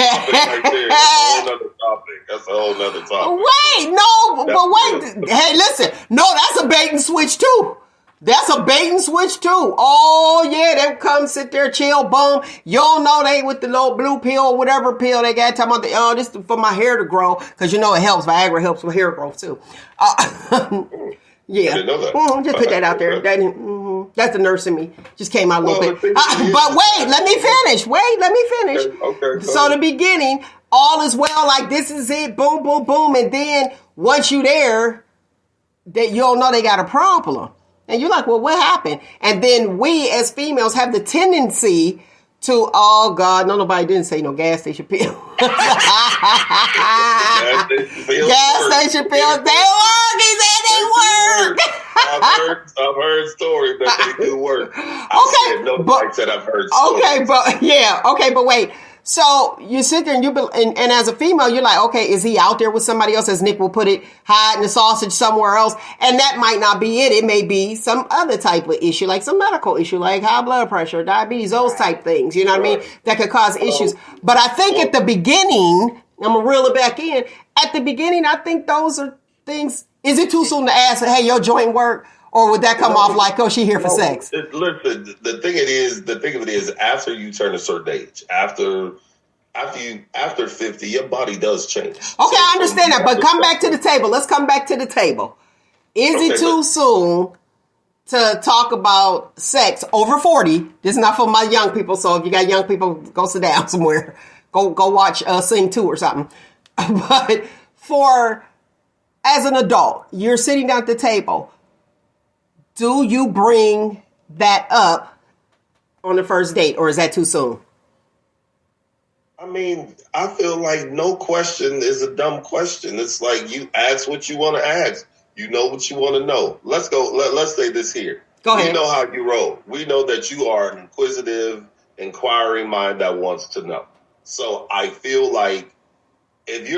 That's a whole nother topic. Wait. Hey, listen. No, that's a bait and switch too. That's a bait and switch too. Oh yeah, they come sit there, chill, boom. You don't know they with the little blue pill, whatever pill they got. Talking about this is for my hair to grow because you know it helps. Viagra helps with hair growth too. Yeah, just put that out there. That's the nurse in me. Just came out a little bit. But wait, let me finish. Okay. So the beginning, all is well. Like this is it. Boom, boom, boom, and then once you there, that you don't know they got a problem. And you're like, well, what happened? And then we as females have the tendency to, oh God, nobody didn't say no gas station pill. Gas station pills, they work. He said they work. I've heard stories that they do work. I've heard stories. But wait. So you sit there and as a female, you're like, okay, is he out there with somebody else, as Nick will put it, hiding the sausage somewhere else? And that might not be it. It may be some other type of issue, like some medical issue, like high blood pressure, diabetes, those type things. You know what I mean? That could cause issues. But I think at the beginning, I'm going to reel it back in. At the beginning, I think those are things. Is it too soon to ask, hey, your joint work? Or would that come off like, oh, she here for sex? Listen, the thing of it is, after you turn a certain age, after 50, your body does change. Okay, I understand that, but come back to the table. Let's come back to the table. Is it too soon to talk about sex over 40? This is not for my young people, so if you got young people, go sit down somewhere. Go watch Sing 2 or something. But as an adult, you're sitting down at the table. Do you bring that up on the first date, or is that too soon? I mean, I feel like no question is a dumb question. It's like you ask what you want to ask. You know what you want to know. Let's go. Let's say this here. Go ahead. We know how you roll. We know that you are an inquisitive, inquiring mind that wants to know. So I feel like if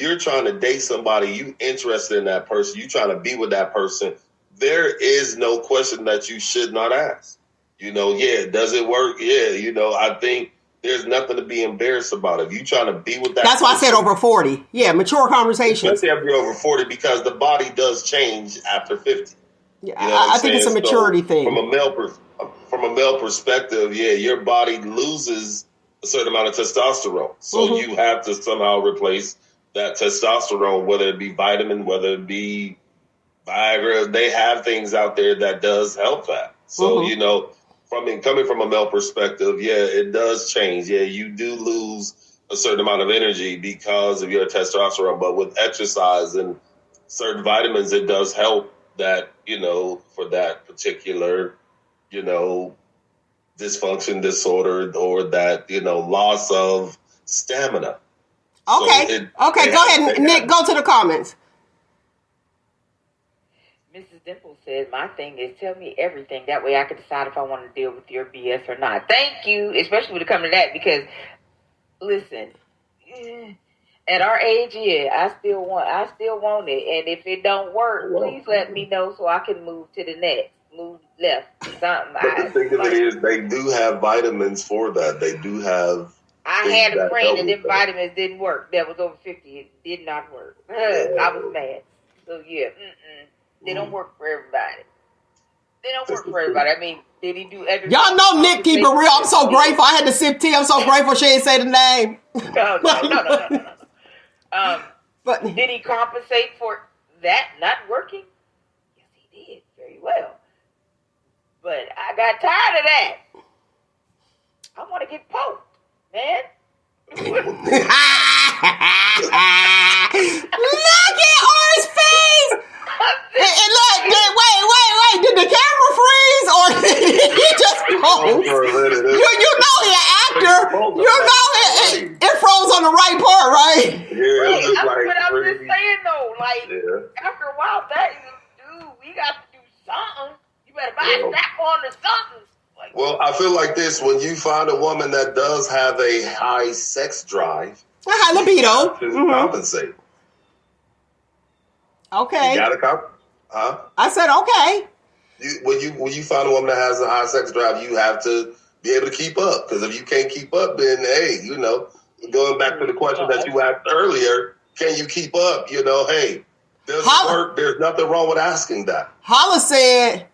you're trying to date somebody, you interested in that person, you trying to be with that person, there is no question that you should not ask. You know, does it work? Yeah, I think there's nothing to be embarrassed about. If you trying to be with that That's why I said over 40. Yeah, mature conversations. Especially after you're over 40, because the body does change after 50. Yeah, I think it's a maturity thing. From a male perspective, your body loses a certain amount of testosterone. So you have to somehow replace that testosterone, whether it be vitamin, whether it be Viagra. They have things out there that does help that. So, coming from a male perspective, it does change. Yeah, you do lose a certain amount of energy because of your testosterone. But with exercise and certain vitamins, it does help that, for that particular, dysfunction, disorder, or that, loss of stamina. Okay. Go ahead, Nick, go to the comments. Mrs. Dimple said, my thing is tell me everything. That way I can decide if I want to deal with your BS or not. Thank you, especially when it comes to that, because, listen, at our age, I still want it. And if it don't work, please let me know so I can move to the next. Move left, something. But the thing of it is, they do have vitamins for that. They do have. I had a friend and them vitamins didn't work. That was over 50. It did not work. I was mad. So, they don't work for everybody. I mean, did he do everything? Y'all know Nick keep it real. I'm so grateful. I had to sip tea. I'm so grateful she didn't say the name. No. But did he compensate for that not working? Yes, he did very well. of that. I want to get poked, man. Look at R's face! And look, wait. Did the camera freeze or did he just pose? You know he an actor. You know it froze on the right part, right? Yeah, it was just like. But I'm just saying though, like after a while, that dude, we got to do something. You better buy a strap on or something. Well, I feel like this: when you find a woman that does have a high sex drive, a high libido, compensate. Okay. You gotta huh? I said okay. When you find a woman that has a high sex drive, you have to be able to keep up. Because if you can't keep up, then hey, going back to the question that you asked earlier, can you keep up? Hey, does it work? There's nothing wrong with asking that. Holla said.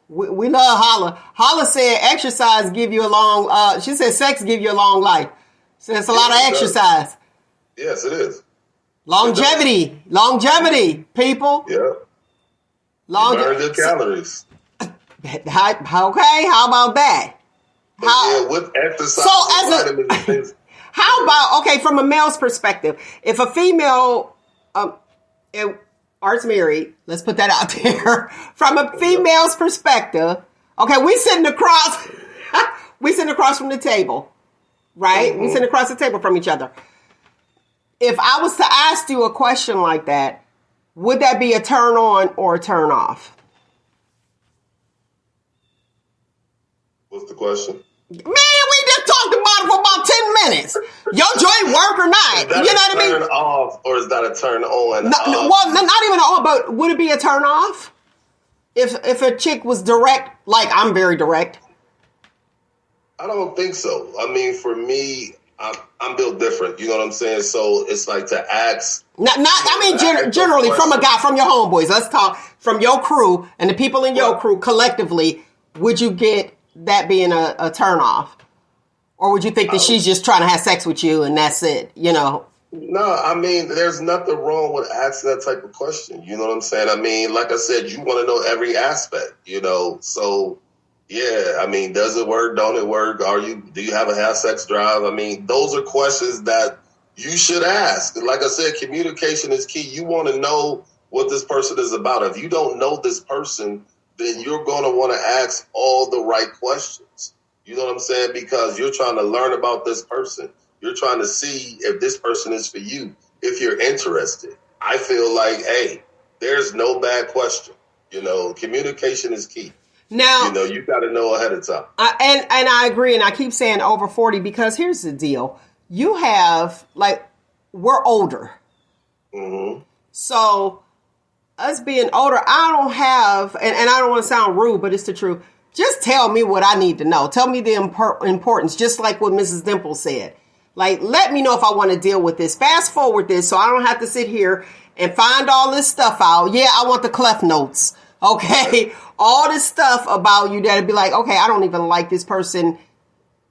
We love Holla. Holla said exercise give you a long, she said sex give you a long life. So it's a lot of exercise. Yes, it is. Longevity, people. Yeah. Burn your calories. Okay, how about that? With exercise, vitamins. How about, from a male's perspective, if a female, Art's married. Let's put that out there. From a female's perspective, we sitting across from the table, right? We sitting across the table from each other. If I was to ask you a question like that, would that be a turn on or a turn off? What's the question? Man, we just talked about it for about 10 minutes. Your joint work or not? You know what I mean? Turn off or is that a turn on? Well, not even on, but would it be a turn off? If a chick was direct, like I'm very direct? I don't think so. I mean, for me, I'm built different. You know what I'm saying? So it's like to ask. Generally from a guy, from your homeboys. Let's talk from your crew and the people in your crew collectively. Would you get that being a turn off? Or would you think that she's just trying to have sex with you and that's it, No, I mean, there's nothing wrong with asking that type of question. You know what I'm saying? I mean, like I said, you want to know every aspect, So, yeah, I mean, does it work? Don't it work? Do you have a high sex drive? I mean, those are questions that you should ask. Like I said, communication is key. You want to know what this person is about. If you don't know this person, then you're going to want to ask all the right questions. You know what I'm saying? Because you're trying to learn about this person. You're trying to see if this person is for you, if you're interested. I feel like, hey, there's no bad question. Communication is key. Now, you got to know ahead of time. And I agree. And I keep saying over 40 because here's the deal. You have, we're older. Mm-hmm. So us being older, I don't have, and I don't want to sound rude, but it's the truth. Just tell me what I need to know. Tell me the importance, just like what Mrs. Dimple said. Let me know if I want to deal with this. Fast forward this so I don't have to sit here and find all this stuff out. Yeah, I want the Clef Notes. Okay? All this stuff about you that'd be like, okay, I don't even like this person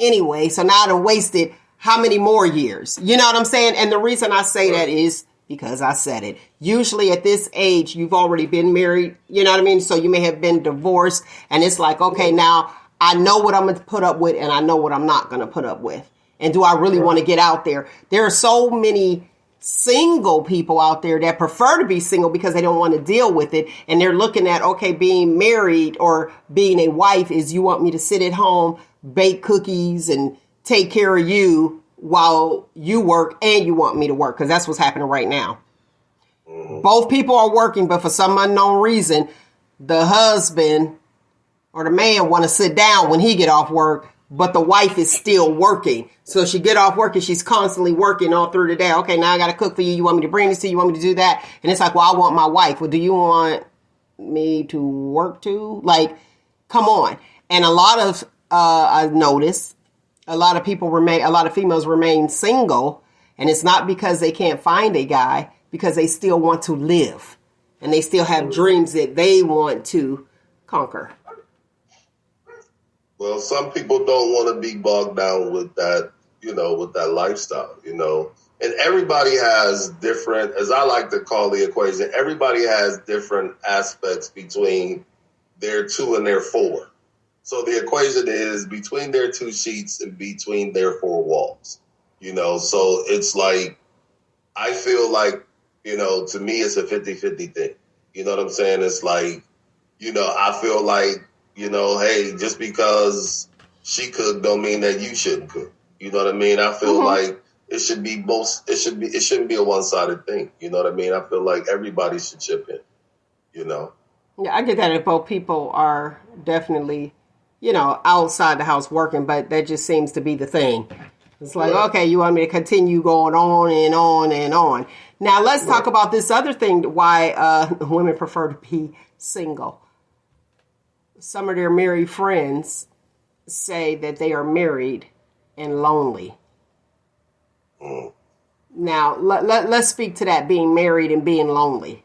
anyway. So now I done wasted how many more years? You know what I'm saying? And the reason I say that is because I said it. Usually at this age, you've already been married. You know what I mean? So you may have been divorced. And it's like, okay, now I know what I'm going to put up with and I know what I'm not going to put up with. And do I really want to get out there? There are so many single people out there that prefer to be single because they don't want to deal with it. And they're looking at, okay, being married or being a wife is you want me to sit at home, bake cookies and take care of you while you work and you want me to work, because that's what's happening right now. Both people are working, but for some unknown reason, the husband or the man want to sit down when he get off work, but the wife is still working. So she get off work and she's constantly working all through the day. Okay, now I got to cook for you. You want me to bring this to you? You want me to do that? And it's like, well, I want my wife. Well, do you want me to work too? Come on. And a lot of, I've noticed, a lot of females remain single, and it's not because they can't find a guy, because they still want to live and they still have dreams that they want to conquer. Well, some people don't want to be bogged down with that, with that lifestyle, and everybody has different, as I like to call the equation, everybody has different aspects between their 2 and their 4. So the equation is between their two sheets and between their four walls. So it's like, I feel like, to me, it's a 50-50 thing. You know what I'm saying? It's like, I feel like, hey, just because she cooked don't mean that you shouldn't cook. You know what I mean? I feel like it shouldn't be a one-sided thing. You know what I mean? I feel like everybody should chip in, Yeah, I get that if both people are definitely, outside the house working, but that just seems to be the thing. It's like, okay, you want me to continue going on and on and on. Now, let's talk about this other thing, why women prefer to be single. Some of their married friends say that they are married and lonely. Now, let's speak to that, being married and being lonely.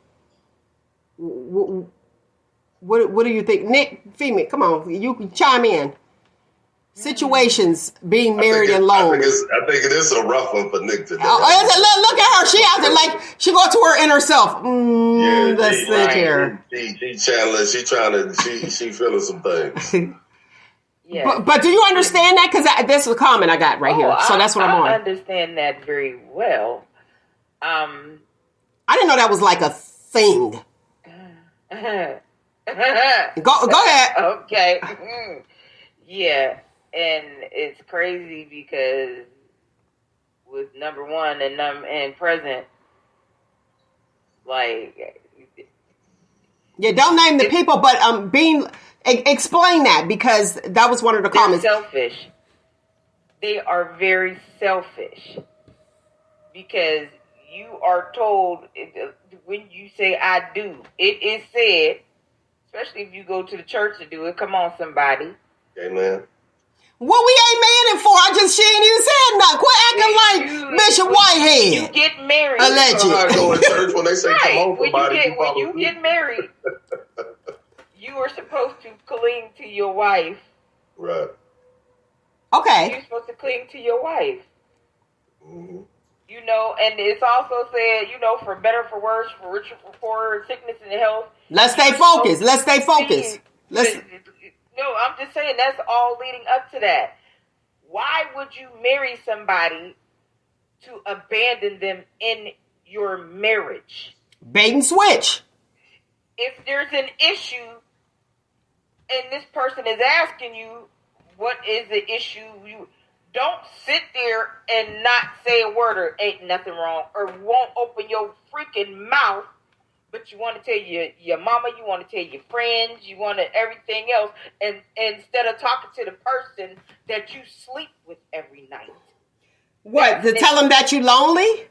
What do you think? Nick, female, come on, you can chime in. Situations, being married and lonely. I think it is a rough one for Nick today. Look at her. She out there like she go to her inner self. Let's think here. She channeling. She feeling some things. Yeah. But do you understand that? Because this is a comment I got right here. So that's what I'm on. I understand that very well. I didn't know that was like a thing. Go ahead. Okay. Yeah. And it's crazy because with number one and present, like, yeah, don't name the people, but explain that, because that was one of the comments. Selfish. They are very selfish because you are told when you say "I do," it is said. Especially if you go to the church to do it. Come on, somebody. Amen. What we amen for? She ain't even said nothing. Quit acting like Bishop Whitehead. You get married. Alleged. Go to church when they say come on, somebody. When you get married, you are supposed to cling to your wife. Right. Okay. You're supposed to cling to your wife. Mm-hmm. And it's also said, for better, for worse, for richer, for poorer, sickness and health. Let's stay focused. No, I'm just saying that's all leading up to that. Why would you marry somebody to abandon them in your marriage? Bait and switch. If there's an issue and this person is asking you, what is the issue? You don't sit there and not say a word or ain't nothing wrong or won't open your freaking mouth. But you want to tell your mama, you want to tell your friends, you want to everything else, and instead of talking to the person that you sleep with every night. What? To tell them that you're lonely?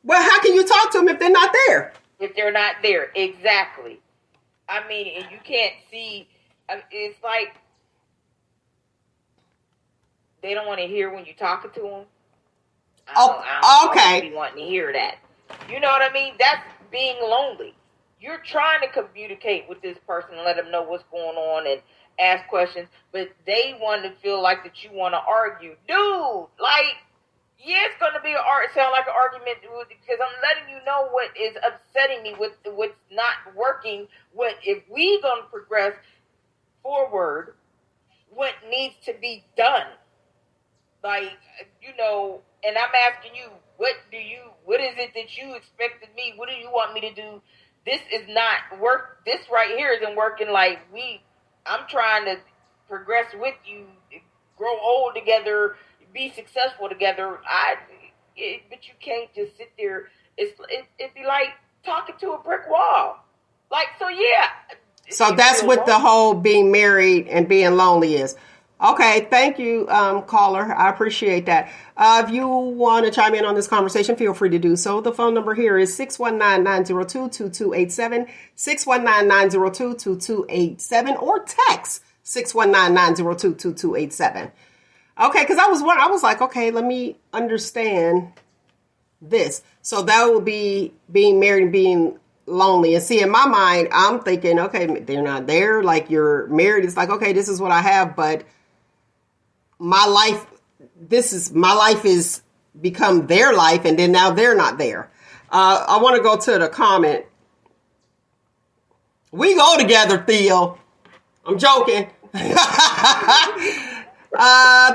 Well, how can you talk to them if they're not there? If they're not there, exactly. I mean, and you can't see. It's like they don't want to hear when you're talking to them. I don't be wanting to hear that. You know what I mean? That's being lonely. You're trying to communicate with this person and let them know what's going on and ask questions, but they want to feel like that you want to argue. Dude, it's going to be sound like an argument because I'm letting you know what is upsetting me, what's not working, if we going to progress forward, what needs to be done. And I'm asking you, what is it that you expected me? What do you want me to do? This is not work. This right here isn't working. I'm trying to progress with you, grow old together, be successful together. But you can't just sit there. It'd be like talking to a brick wall. So that's what the whole being married and being lonely is. Okay, thank you, caller. I appreciate that. If you want to chime in on this conversation, feel free to do so. The phone number here is 619-902-2287, 619-902-2287, or text 619-902-2287. Okay, because I was like, okay, let me understand this. So that would be being married and being lonely. And see, in my mind, I'm thinking, okay, they're not there. Like, you're married. It's like, okay, this is what I have, but my life is become their life, and then now they're not there. I want to go to the comment. We go together, Theo. I'm joking.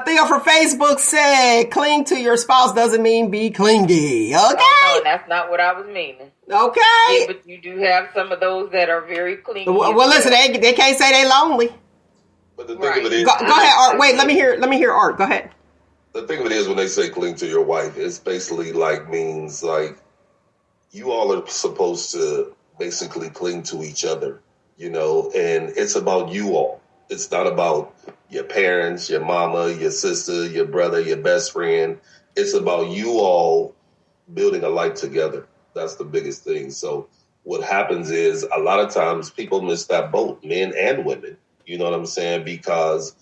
Theo from Facebook said, cling to your spouse doesn't mean be clingy. Okay. Oh, no, that's not what I was meaning. Okay. Yeah, but you do have some of those that are very clingy. Well, listen, they can't say they lonely. But the thing of it is, go ahead, Art. Wait, let me hear Art. Go ahead. The thing of it is, when they say cling to your wife, it's basically means you all are supposed to basically cling to each other, and it's about you all. It's not about your parents, your mama, your sister, your brother, your best friend. It's about you all building a life together. That's the biggest thing. So what happens is a lot of times people miss that boat, men and women. You know what I'm saying? Because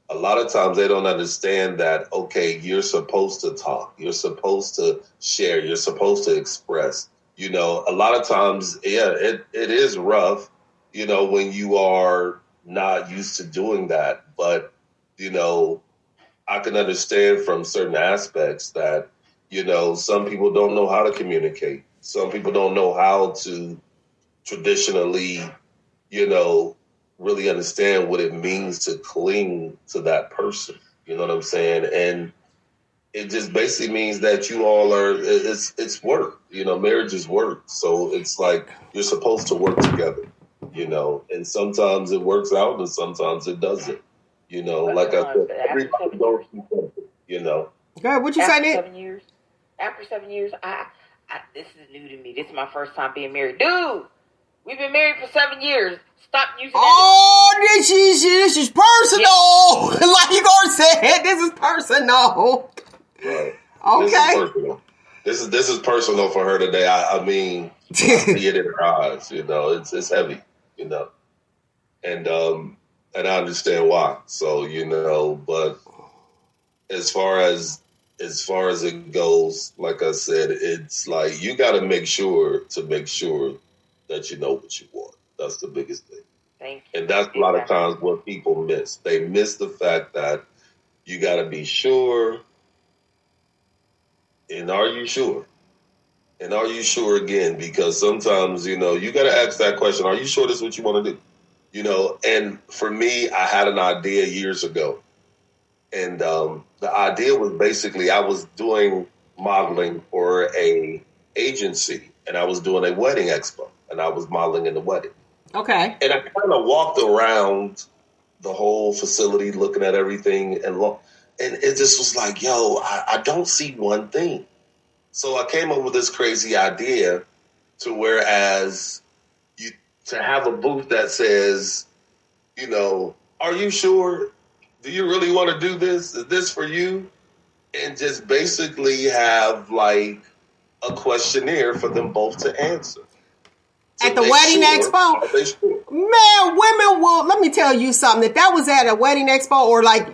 a lot of times they don't understand that, okay, you're supposed to talk. You're supposed to share. You're supposed to express. A lot of times, it is rough, when you are not used to doing that. But, I can understand from certain aspects that, some people don't know how to communicate. Some people don't know how to traditionally, really understand what it means to cling to that person. You know what I'm saying? And it just basically means that you all it's work. Marriage is work. So it's like you're supposed to work together, and sometimes it works out and sometimes it doesn't. Like I said, everybody goes through something, Okay, what you say, Nick? After 7 years, I this is new to me. This is my first time being married. Dude, we've been married for 7 years. Stop using that. Oh, this is personal. Yeah. Like Igor said, this is personal. Right. Okay. This is personal for her today. I mean, I see it in her eyes. It's heavy. And I understand why. So but as far as it goes, like I said, it's like you got to make sure that you know what you want. That's the biggest thing. Thank you. And that's a lot of times what people miss. They miss the fact that you got to be sure. And are you sure? And are you sure again? Because sometimes, you got to ask that question. Are you sure this is what you want to do? And for me, I had an idea years ago. And the idea was basically I was doing modeling for a agency. And I was doing a wedding expo. And I was modeling in the wedding. Okay. And I kind of walked around the whole facility looking at everything. And it just was like, yo, I don't see one thing. So I came up with this crazy idea to whereas to have a booth that says, are you sure? Do you really want to do this? Is this for you? And just basically have a questionnaire for them both to answer. At the wedding expo? Man, women will, let me tell you something. That was at a wedding expo or like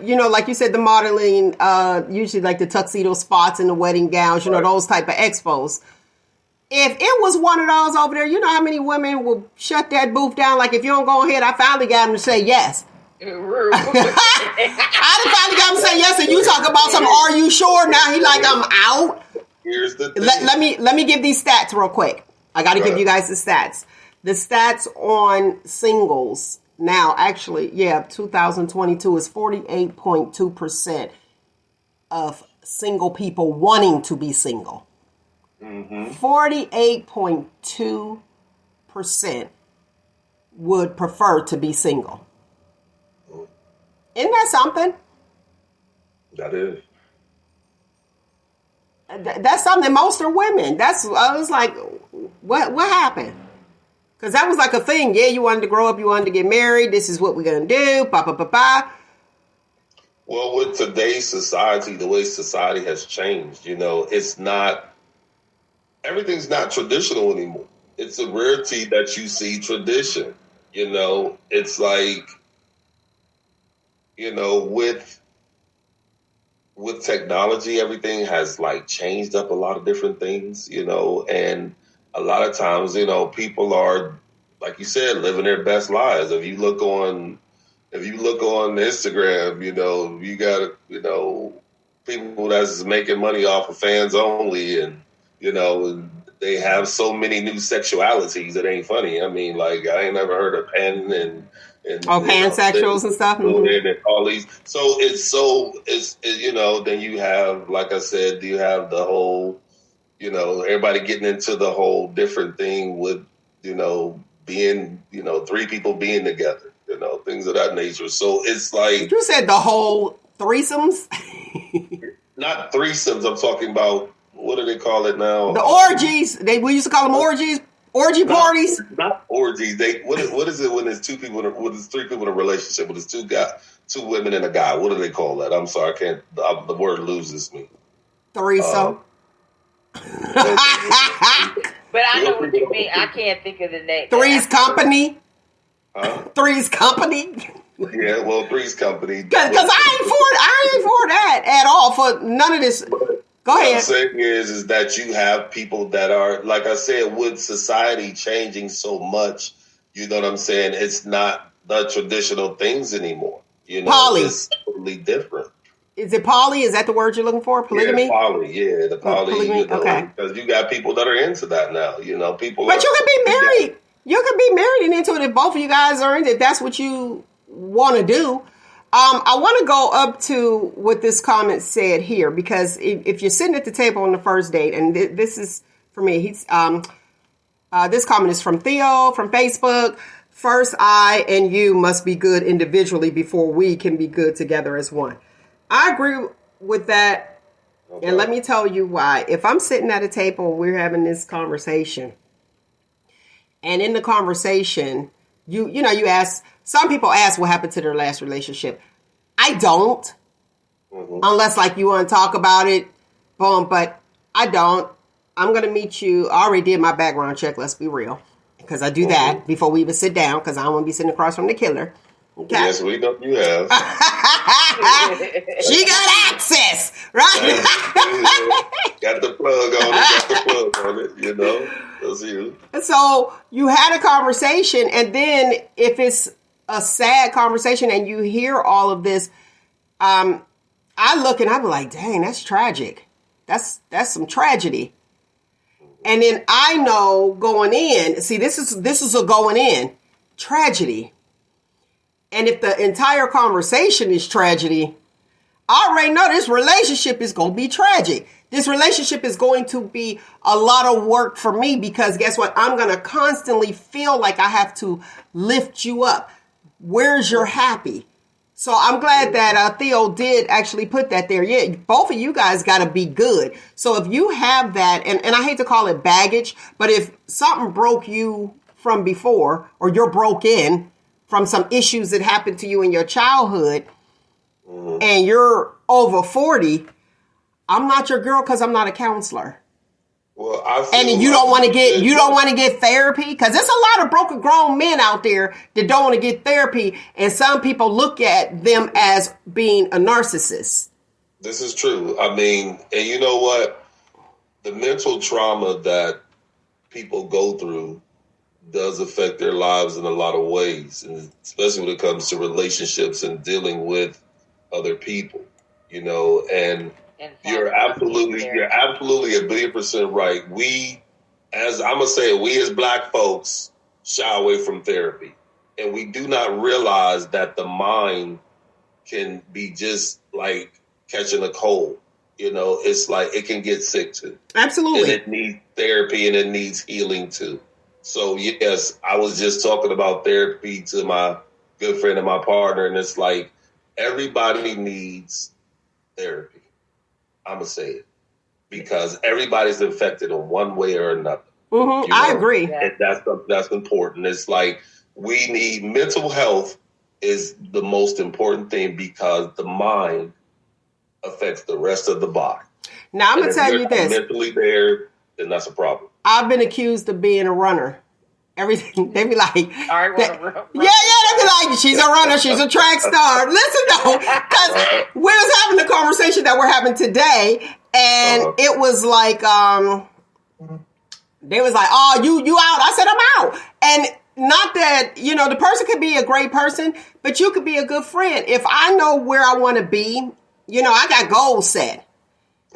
you said, the modeling, usually like the tuxedo spots and the wedding gowns, those type of expos. If it was one of those over there, you know how many women will shut that booth down? Like, if you don't go ahead, I finally got him to say yes. I finally got him to say yes, and you talk about some, are you sure? Now he like, I'm out. Here's the thing. Let me give these stats real quick. I got to give you guys the stats. The stats on singles now, actually, 2022 is 48.2% of single people wanting to be single. 48.2% would prefer to be single. Isn't that something? That is. That's something. Most are women. I was like, what happened? Because that was like a thing. Yeah, you wanted to grow up. You wanted to get married. This is what we're going to do. Well, with today's society, the way society has changed, everything's not traditional anymore. It's a rarity that you see tradition. It's like, with technology, everything has changed up a lot of different things, and a lot of times, people are, like you said, living their best lives. If you look on Instagram, you got, people that's making money off of fans only, and they have so many new sexualities. It ain't funny. I mean, like, I ain't never heard of pan and pansexuals and stuff. Mm-hmm. And all these. It's then you have, like I said, you have the whole, everybody getting into the whole different thing with, being, three people being together, things of that nature. So it's like, you said the whole threesomes. Not threesomes. I'm talking about, what do they call it now? The orgies. We used to call them orgies. Orgy parties. Not orgies. What is it when there's two people? When there's three people in a relationship? When there's two women and a guy. What do they call that? I'm sorry, I can't. The word loses me. Threesome. But I know what you mean. I can't think of the name. Three's Company. Three's Company. Yeah, well, Three's Company. Because I ain't for that at all. For none of this. Go ahead. What I'm saying is that you have people that are, like I said, with society changing so much, you know what I'm saying? It's not the traditional things anymore. Poly. It's totally different. Is it poly? Is that the word you're looking for? Polygamy? Yeah, poly. Yeah, the poly. Polygamy? Okay. Because you got people that are into that now. People. But you could be married. You could be married and into it if both of you guys are into it. If that's what you want to do. I want to go up to what this comment said here, because if you're sitting at the table on the first date, and this is for me, this comment is from Theo from Facebook. First, I and you must be good individually before we can be good together as one. I agree with that. Okay. And let me tell you why. If I'm sitting at a table and we're having this conversation, and in the conversation, you ask, some people ask what happened to their last relationship. I don't, unless like you want to talk about it, boom, but I don't. I'm going to meet you. I already did my background check. Let's be real. Because I do that before we even sit down, because I don't want to be sitting across from the killer. Okay. Yes, we know you have. She got access, right? Got the plug on it, That's you. So you had a conversation, and then if it's a sad conversation and you hear all of this, I look and I'm like, dang, that's tragic. That's some tragedy. And then I know going in, see, this is a going in tragedy. And if the entire conversation is tragedy, I already know this relationship is going to be tragic. This relationship is going to be a lot of work for me, because guess what? I'm going to constantly feel like I have to lift you up. Where's your happy? So I'm glad that Theo did actually put that there. Yeah, both of you guys got to be good. So if you have that, and I hate to call it baggage, but if something broke you from before, or you're broken from some issues that happened to you in your childhood, and you're over 40, I'm not your girl because I'm not a counselor. Well, and you don't want to get therapy, because there's a lot of broken grown men out there that don't want to get therapy, and some people look at them as being a narcissist. This is true. I mean, and you know what? The mental trauma that people go through does affect their lives in a lot of ways, and especially when it comes to relationships and dealing with other people, and you're absolutely 1,000,000,000% right. We as Black folks shy away from therapy, and we do not realize that the mind can be just like catching a cold. It's like it can get sick too. Absolutely. And it needs therapy, and it needs healing too. So yes, I was just talking about therapy to my good friend and my partner, and it's like everybody needs therapy. I'm going to say it, because everybody's infected in one way or another. Mm-hmm. I agree. And that's important. It's like we need mental health is the most important thing, because the mind affects the rest of the body. Now, I'm going to tell you this. Mentally there, then that's a problem. I've been accused of being a runner. Everything, they be like, they be like, she's a runner, she's a track star. Listen though, because we was having the conversation that we're having today, and it was like, they was like, oh, you out? I said, I'm out. And not that, the person could be a great person, but you could be a good friend. If I know where I want to be, I got goals set.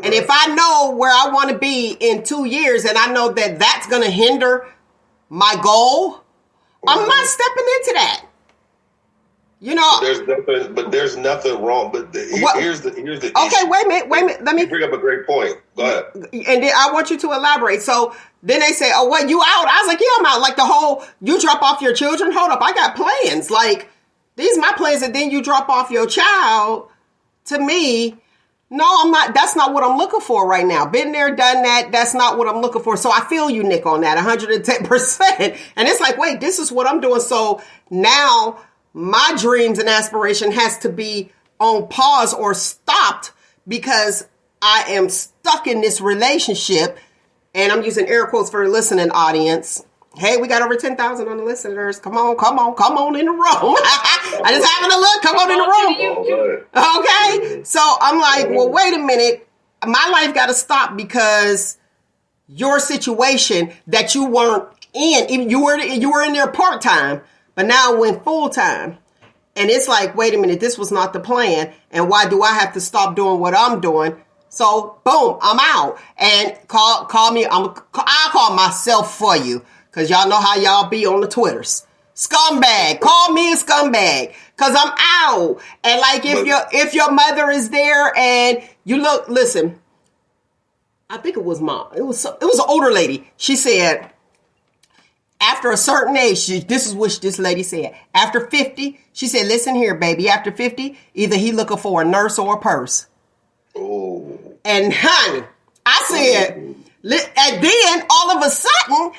And if I know where I want to be in 2 years and I know that that's going to hinder my goal, I'm not stepping into that. You know, there's nothing wrong. But here's the okay. issue. Wait a minute. Let me bring up a great point. Go ahead. And then I want you to elaborate. So then they say, "Oh, what, you out?" I was like, "Yeah, I'm out." Like the whole, you drop off your children. Hold up, I got plans. Like these my plans, and then you drop off your child. To me, no, I'm not. That's not what I'm looking for right now. Been there, done that. That's not what I'm looking for. So I feel you, Nyk, on that 110%. And it's like, wait, this is what I'm doing. So now my dreams and aspiration has to be on pause or stopped because I am stuck in this relationship. And I'm using air quotes for the listening audience. Hey, we got over 10,000 on the listeners. Come on in the room. I just having a look. Come on in the room. Okay. So I'm like, well, wait a minute. My life got to stop because your situation that you weren't in, even you were in there part-time, but now went full-time. And it's like, wait a minute, this was not the plan. And why do I have to stop doing what I'm doing? So boom, I'm out. And call me. I'll call myself for you. Cause y'all know how y'all be on the Twitters. Scumbag. Call me a scumbag. Cause I'm out. And like if your mother is there and you listen, I think it was mom. It was an older lady. She said, after a certain age, this is what this lady said. After 50, she said, listen here, baby. After 50, either he looking for a nurse or a purse. Oh. And honey, I said, and then all of a sudden,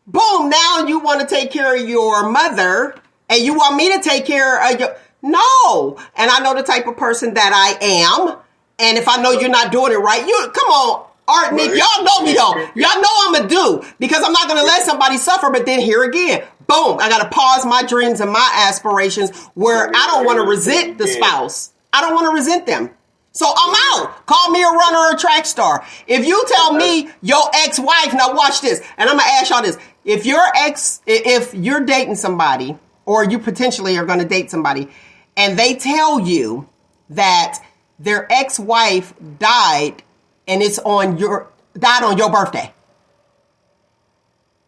boom, now you want to take care of your mother and you want me to take care of your... No. And I know the type of person that I am. And if I know you're not doing it right, come on. Art, Nyk, y'all know me though. Y'all know I'm a do because I'm not going to let somebody suffer. But then here again, boom, I got to pause my dreams and my aspirations where I don't want to resent the spouse. I don't want to resent them. So I'm out. Call me a runner or a track star. If you tell me your ex-wife, now watch this, and I'm going to ask y'all this. If you're dating somebody or you potentially are going to date somebody and they tell you that their ex-wife died and it's died on your birthday.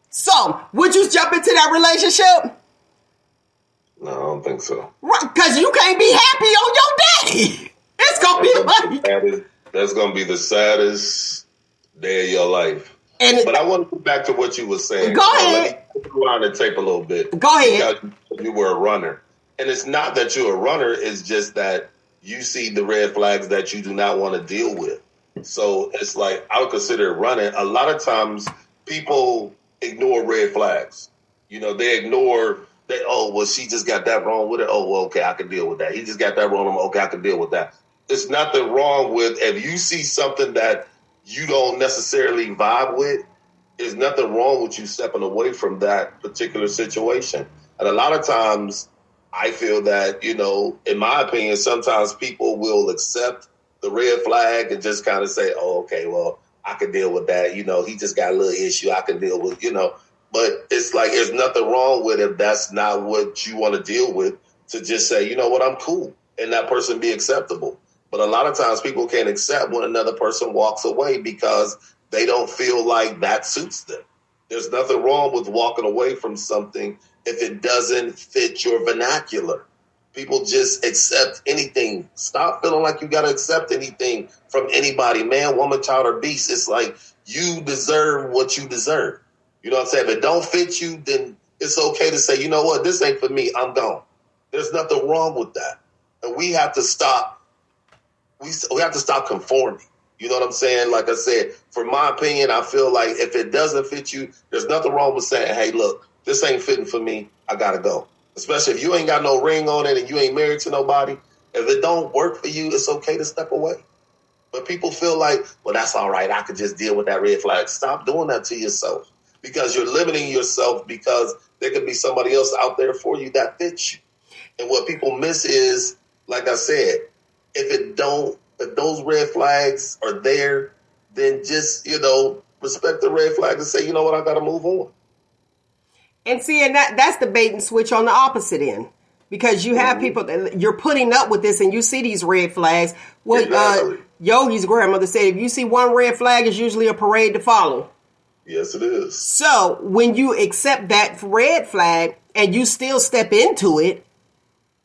So, would you jump into that relationship? No, I don't think so. Right, because you can't be happy on your day. It's going to be like... That's going to be the saddest day of your life. But I want to go back to what you were saying. Go ahead. Let me rewind the tape a little bit. Go ahead. Because you were a runner. And it's not that you're a runner. It's just that you see the red flags that you do not want to deal with. So it's like, I would consider it running. A lot of times people ignore red flags. You know, they ignore that, oh, well, she just got that wrong with it. Oh, well, okay, I can deal with that. He just got that wrong. Okay, I can deal with that. There's nothing wrong with, if you see something that you don't necessarily vibe with, there's nothing wrong with you stepping away from that particular situation. And a lot of times I feel that, you know, in my opinion, sometimes people will accept the red flag and just kind of say, oh, okay, well, I can deal with that. You know, he just got a little issue I can deal with, you know. But it's like there's nothing wrong with it if that's not what you want to deal with, to just say, you know what, I'm cool, and that person be acceptable. But a lot of times people can't accept when another person walks away because they don't feel like that suits them. There's nothing wrong with walking away from something if it doesn't fit your vernacular. People just accept anything. Stop feeling like you got to accept anything from anybody, man, woman, child, or beast. It's like you deserve what you deserve. You know what I'm saying? If it don't fit you, then it's okay to say, you know what, this ain't for me. I'm gone. There's nothing wrong with that. And we have to stop. We have to stop conforming. You know what I'm saying? Like I said, for my opinion, I feel like if it doesn't fit you, there's nothing wrong with saying, hey, look, this ain't fitting for me. I got to go. Especially if you ain't got no ring on it and you ain't married to nobody. If it don't work for you, it's okay to step away. But people feel like, well, that's all right. I could just deal with that red flag. Stop doing that to yourself, because you're limiting yourself, because there could be somebody else out there for you that fits you. And what people miss is, like I said, if those red flags are there, then just, you know, respect the red flag and say, you know what, I got to move on. And see, and that's the bait and switch on the opposite end. Because you have people that you're putting up with this and you see these red flags. Well, Exactly. Yogi's grandmother said, if you see one red flag, it's usually a parade to follow. Yes, it is. So when you accept that red flag and you still step into it,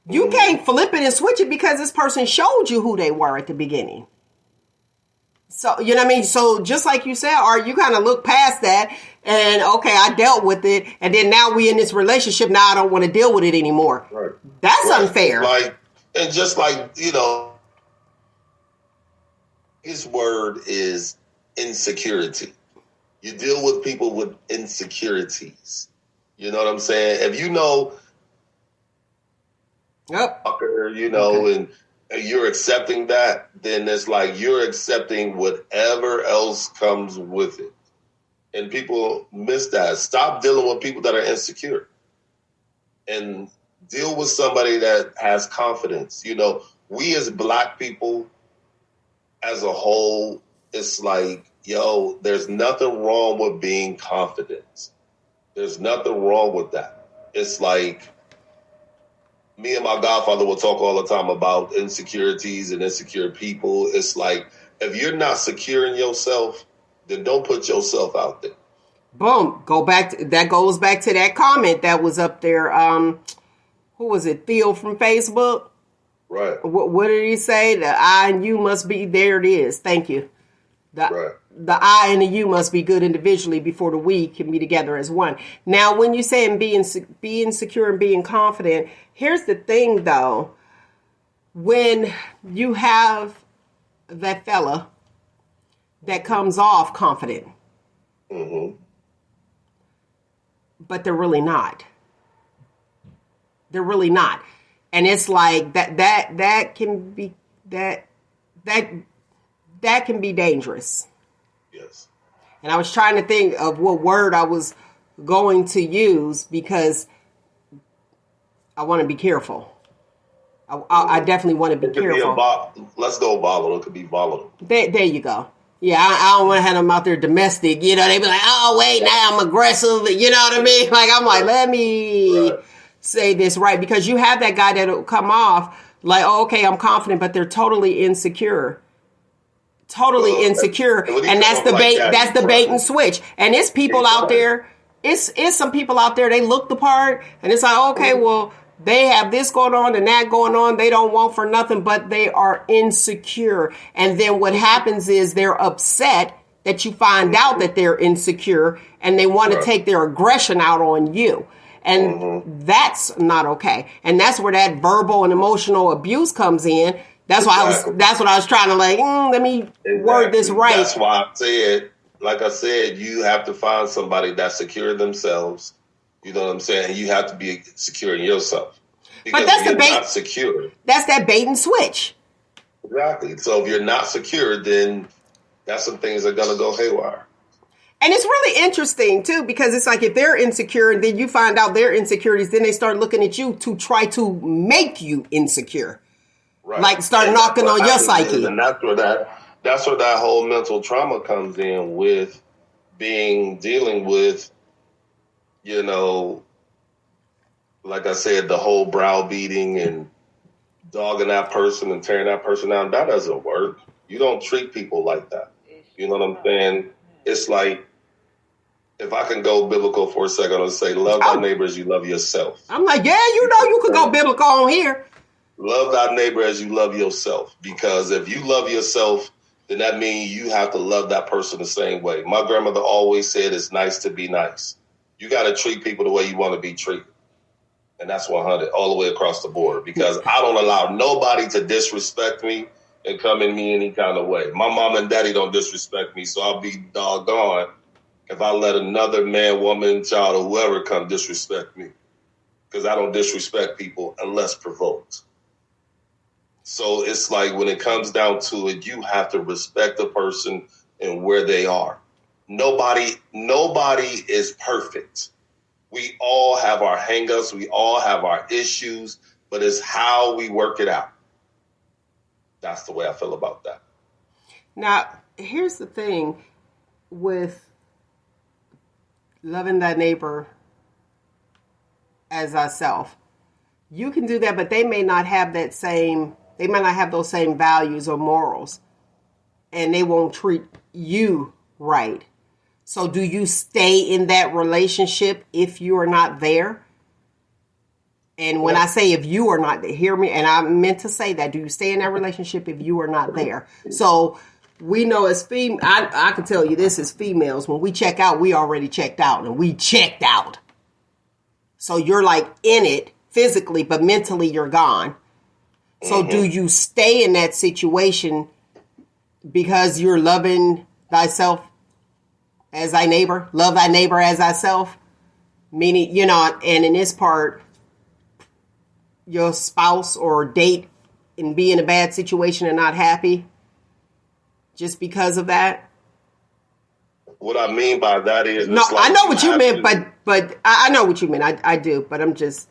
you can't flip it and switch it because this person showed you who they were at the beginning. So, you know what I mean? So just like you said, or you kind of look past that and, okay, I dealt with it. And then now we in this relationship. Now I don't want to deal with it anymore. Right. That's unfair. Just like, his word is insecurity. You deal with people with insecurities. You know what I'm saying? If you know, and you're accepting that, then it's like you're accepting whatever else comes with it. And people miss that. Stop dealing with people that are insecure and deal with somebody that has confidence. We as Black people as a whole, it's like, there's nothing wrong with being confident. There's nothing wrong with that. It's like, me and my godfather will talk all the time about insecurities and insecure people. It's like, if you're not secure in yourself, then don't put yourself out there. Boom. That goes back to that comment that was up there. Who was it? Theo from Facebook? Right. What did he say? The I and you must be, there it is. Thank you. The I and the you must be good individually before the we can be together as one. Now, when you say being secure and being confident, here's the thing, though. When you have that fella that comes off confident, but they're really not. They're really not. And it's like that can be that can be dangerous. Yes. And I was trying to think of what word I was going to use because I want to be careful. I definitely want to be careful. Let's go volatile. It could be volatile. There you go. Yeah, I don't want to have them out there domestic. They be like, oh, wait, now I'm aggressive. You know what I mean? Like, I'm like, let me say this right. Because you have that guy that'll come off like, oh, okay, I'm confident, but they're totally insecure. Totally insecure. And that's the bait. That's the bait and switch. And it's people out there. It's some people out there. They look the part, and it's like, okay, well, they have this going on and that going on. They don't want for nothing, but they are insecure. And then what happens is they're upset that you find out that they're insecure, and they want to take their aggression out on you. And that's not okay. And that's where that verbal and emotional abuse comes in. That's why that's what I was trying to let me word this right. That's why I said, like I said, you have to find somebody that's secure themselves. You know what I'm saying? You have to be secure in yourself. Because but that's the bait. Not secure. That's that bait and switch. Exactly. So if you're not secure, then that's some things that are gonna go haywire. And it's really interesting too, because it's like if they're insecure and then you find out their insecurities, then they start looking at you to try to make you insecure. Right. Like start knocking on your psyche. And that's where that whole mental trauma comes in with dealing with, like I said, the whole browbeating and dogging that person and tearing that person down. That doesn't work. You don't treat people like that. You know what I'm saying? It's like, if I can go biblical for a second and say, love thy neighbor as you love yourself. I'm like, yeah, you could go biblical on here. Love thy neighbor as you love yourself. Because if you love yourself, then that means you have to love that person the same way. My grandmother always said it's nice to be nice. You got to treat people the way you want to be treated. And that's 100 all the way across the board. Because I don't allow nobody to disrespect me and come in me any kind of way. My mom and daddy don't disrespect me, so I'll be doggone if I let another man, woman, child, or whoever come disrespect me. Because I don't disrespect people unless provoked. So it's like when it comes down to it, you have to respect the person and where they are. Nobody is perfect. We all have our hangups. We all have our issues, but it's how we work it out. That's the way I feel about that. Now, here's the thing with loving thy neighbor as thyself. You can do that, but they may not have those same values or morals, and they won't treat you right. So do you stay in that relationship if you are not there? And when I say if you are not there, hear me, and I meant to say that, do you stay in that relationship if you are not there? So we know as female, I can tell you this as females, when we check out, we already checked out, and we checked out. So you're like in it physically, but mentally you're gone. So do you stay in that situation because you're loving thyself as thy neighbor? Love thy neighbor as thyself? Meaning, and in this part, your spouse or date and be in a bad situation and not happy just because of that? What I mean by that is... No, I know what you meant, but I know what you mean. I do, but I'm just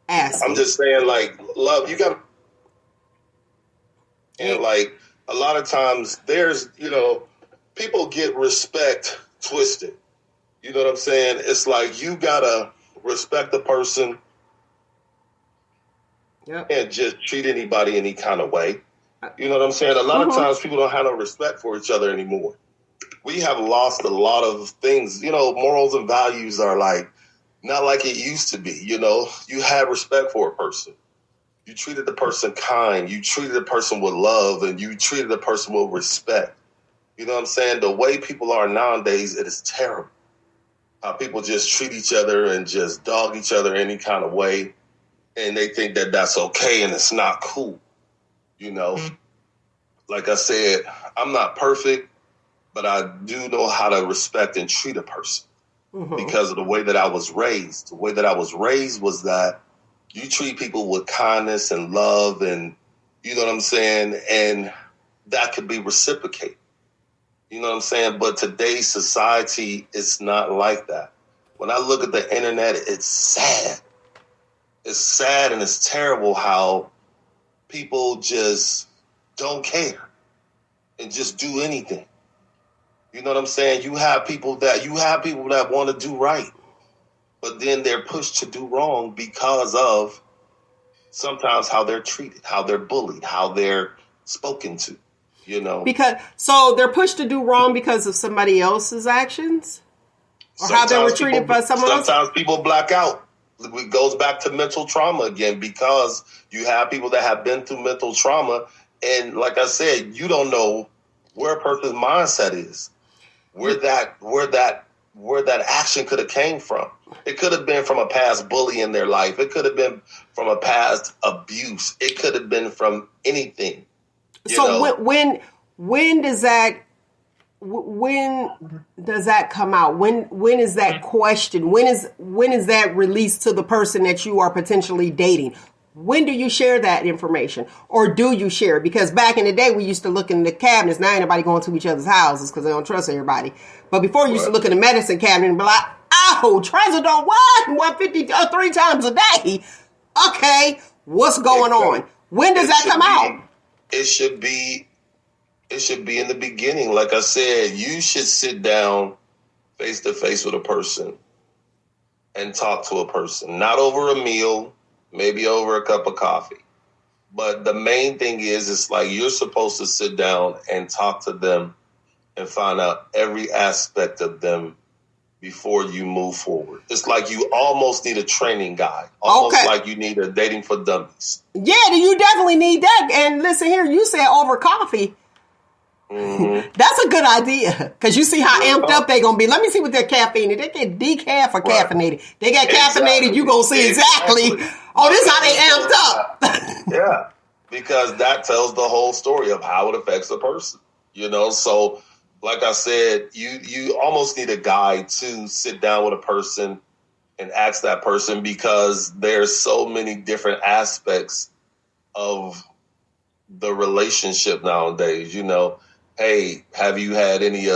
asking. I'm just saying, like, love, you got... And, like, a lot of times there's, people get respect twisted. You know what I'm saying? It's like you got to respect the person and just treat anybody any kind of way. You know what I'm saying? A lot of times people don't have no respect for each other anymore. We have lost a lot of things. Morals and values are like not like it used to be. You had respect for a person. You treated the person kind. You treated the person with love, and you treated the person with respect. You know what I'm saying? The way people are nowadays, it is terrible. How people just treat each other and just dog each other any kind of way. And they think that that's okay and it's not cool. Like I said, I'm not perfect, but I do know how to respect and treat a person because of the way that I was raised. The way that I was raised was that you treat people with kindness and love, and you know what I'm saying? And that could be reciprocated. You know what I'm saying? But today's society is not like that. When I look at the internet, it's sad. It's sad and it's terrible how people just don't care and just do anything. You know what I'm saying? You have people that want to do right, but then they're pushed to do wrong because of sometimes how they're treated, how they're bullied, how they're spoken to, So they're pushed to do wrong because of somebody else's actions? Or how they were treated by someone else? Sometimes people black out. It goes back to mental trauma again, because you have people that have been through mental trauma. And like I said, you don't know where a person's mindset is, where that action could have came from. It could have been from a past bully in their life. It could have been from a past abuse. It could have been from anything. So when does that come out? When is that question? When is that released to the person that you are potentially dating? When do you share that information? Or do you share it? Because back in the day, we used to look in the cabinets. Now ain't nobody going to each other's houses because they don't trust everybody. But before, you used to look in the medicine cabinet and be like, oh, Trazodone, what? 150 3 times a day. Okay, what's going on? When does that come out? It should be in the beginning. Like I said, you should sit down face to face with a person and talk to a person. Not over a meal, maybe over a cup of coffee. But the main thing is, it's like you're supposed to sit down and talk to them and find out every aspect of them before you move forward. It's like you almost need a training guide. Almost like you need a dating for dummies. Yeah, you definitely need that. And listen here, you said over coffee. Mm-hmm. That's a good idea, because you see how amped up they're going to be. Let me see what they're caffeinated. They get decaf or caffeinated. They got caffeinated, you're going to see exactly. Oh, this is how they amped up. Yeah, because that tells the whole story of how it affects a person. So like I said, you almost need a guide to sit down with a person and ask that person, because there's so many different aspects of the relationship nowadays. Hey, have you had any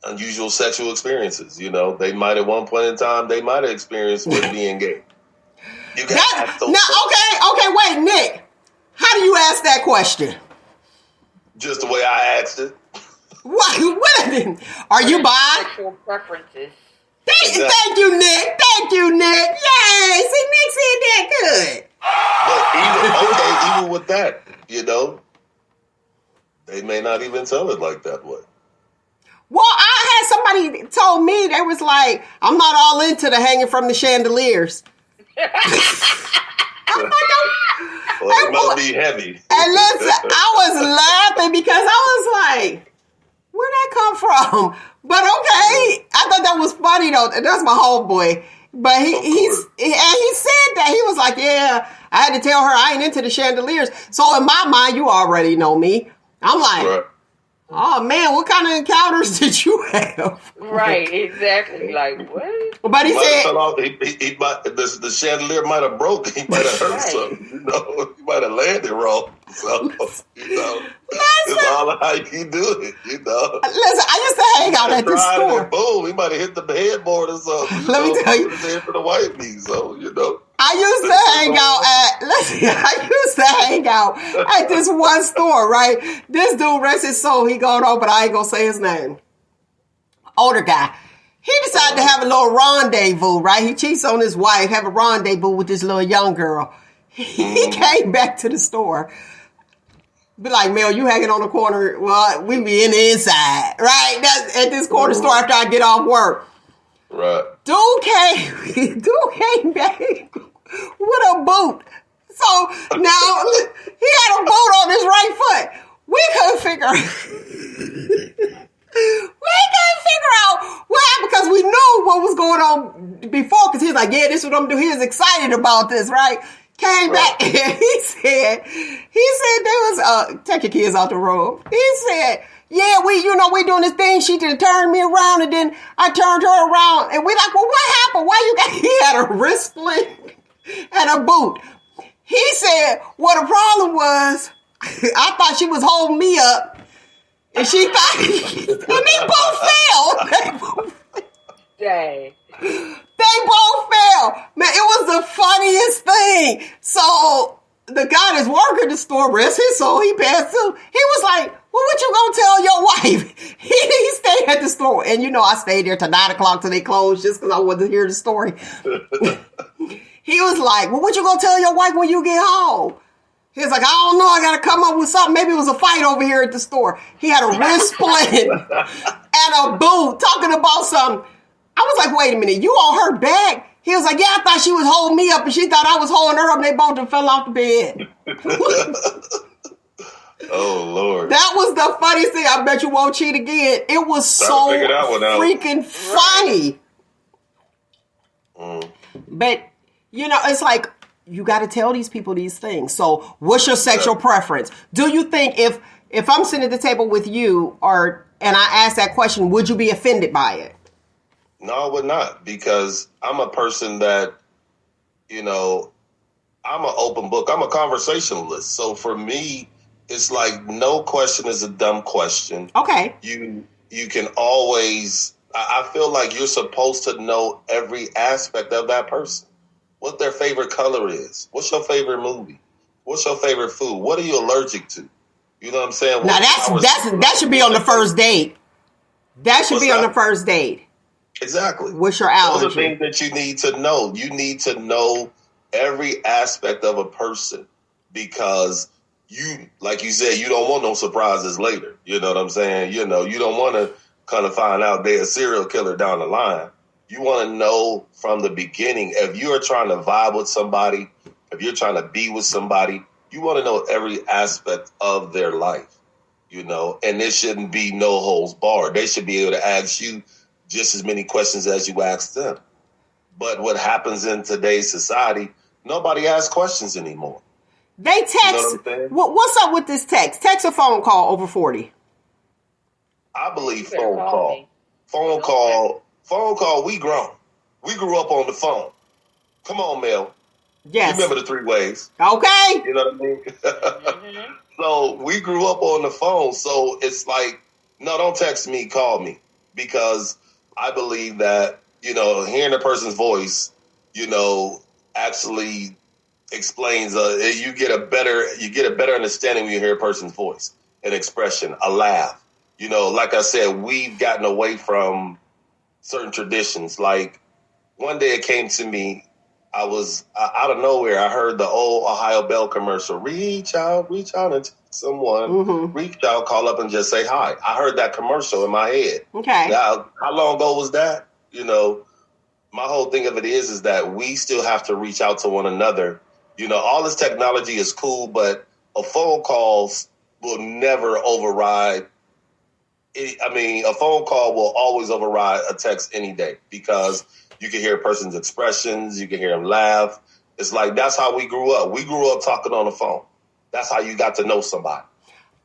unusual sexual experiences? They might at one point in time, they might have experienced with being gay. You got to ask those questions. Okay, wait, Nick. How do you ask that question? Just the way I asked it. What? Are you bi? Sexual preferences. Thank you, Nick. Thank you, Nick. Yay! See, Nick said that good. But even with that, they may not even tell it like that way. Well, I had somebody told me, they was like, I'm not all into the hanging from the chandeliers. Well, it must be heavy. And listen, I was laughing because I was like, where'd that come from? But okay, I thought that was funny though. That's my homeboy. But he said that. He was like, yeah, I had to tell her I ain't into the chandeliers. So in my mind, you already know me. I'm like, right. Oh man, what kind of encounters did you have? Right, exactly. Like what? But he said the chandelier might have broke. He might have hurt something. He might have landed wrong. So it's all how you do it. Listen, I used to hang out at this store. Boom, he might have hit the headboard or something. Let me tell you, head for the white meat. So I used to hang out at this one store, right? This dude, rest his soul, he going on, but I ain't gonna say his name. Older guy. He decided to have a little rendezvous, right? He cheats on his wife, have a rendezvous with this little young girl. He came back to the store. Be like, Mel, you hanging on the corner. Well, we be in the inside, right? That's at this corner store after I get off work. Right. Dude came back with a boot. So now he had a boot on his right foot. We couldn't figure out what happened because we knew what was going on before. Because he's like, yeah, this is what I'm doing. He was excited about this, right? Came back and he said there was take your kids out the room. He said, yeah, we doing this thing. She just turned me around and then I turned her around and we like, well, what happened? Why you got? He had a wrist splint and a boot. He said, well, the problem was I thought she was holding me up and she thought, and they both fell. Dang. They both fell. Man, it was the funniest thing. So the guy that's working the store, rest his soul, he passed through. He was like, well, what you gonna tell your wife? He stayed at the store. And I stayed there till 9 o'clock till they closed just because I wanted to hear the story. He was like, well, what you gonna tell your wife when you get home? He was like, I don't know. I got to come up with something. Maybe it was a fight over here at the store. He had a wrist splint and a boot talking about something. I was like, wait a minute, you on her back? He was like, yeah, I thought she was holding me up and she thought I was holding her up and they both fell off the bed. Oh, Lord. That was the funniest thing. I bet you won't cheat again. It was so freaking funny. Mm. But, it's like, you got to tell these people these things. So what's your sexual preference? Do you think if I'm sitting at the table with you and I ask that question, would you be offended by it? No, I would not, because I'm a person that, I'm an open book. I'm a conversationalist. So for me, it's like no question is a dumb question. Okay. You can always, I feel like you're supposed to know every aspect of that person. What their favorite color is. What's your favorite movie? What's your favorite food? What are you allergic to? You know what I'm saying? Now that should be on the first date. That should be on the first date. Exactly. What's your allergy? Those are things that you need to know. You need to know every aspect of a person because like you said, you don't want no surprises later. You know what I'm saying? You don't want to kind of find out they're a serial killer down the line. You want to know from the beginning. If you are trying to vibe with somebody, if you're trying to be with somebody, you want to know every aspect of their life, and there shouldn't be no holds barred. They should be able to ask you just as many questions as you ask them. But what happens in today's society, nobody asks questions anymore. They text. What's up with this text? Text or phone call over 40? I believe phone call. Phone call. Phone call, we grown. We grew up on the phone. Come on, Mel. Yes. You remember the 3 ways. Okay. You know what I mean? Mm-hmm. So we grew up on the phone. So it's like, no, don't text me, call me. Because I believe that, hearing a person's voice, actually explains, you get a better understanding when you hear a person's voice, an expression, a laugh. Like I said, we've gotten away from certain traditions. Like one day it came to me, I was out of nowhere. I heard the old Ohio Bell commercial. Reach out and text someone. Mm-hmm. Reach out, call up and just say hi. I heard that commercial in my head. Okay. Now, how long ago was that? You know, my whole thing of it is that we still have to reach out to one another. You know, all this technology is cool, but a phone call will never override. A phone call will always override a text any day because you can hear a person's expressions. You can hear them laugh. It's like that's how we grew up. We grew up talking on the phone. That's how you got to know somebody.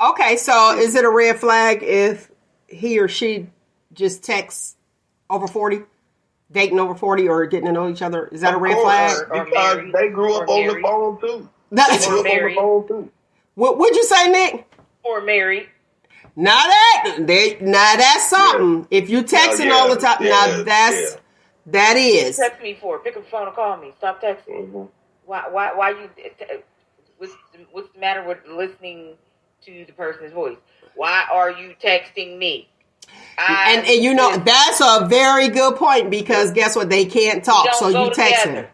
Okay, so is it a red flag if he or she just texts over 40, dating over 40, or getting to know each other? Is that a red flag? Because they grew up on the phone too. What'd you say, Nick? Or married. Now that's something. If you texting all the time, that is. Text me for it. Pick up the phone and call me. Stop texting. Mm-hmm. Why you? What's the matter with listening to the person's voice? Why are you texting me? And you know that's a very good point because guess what? They can't talk, so you text them.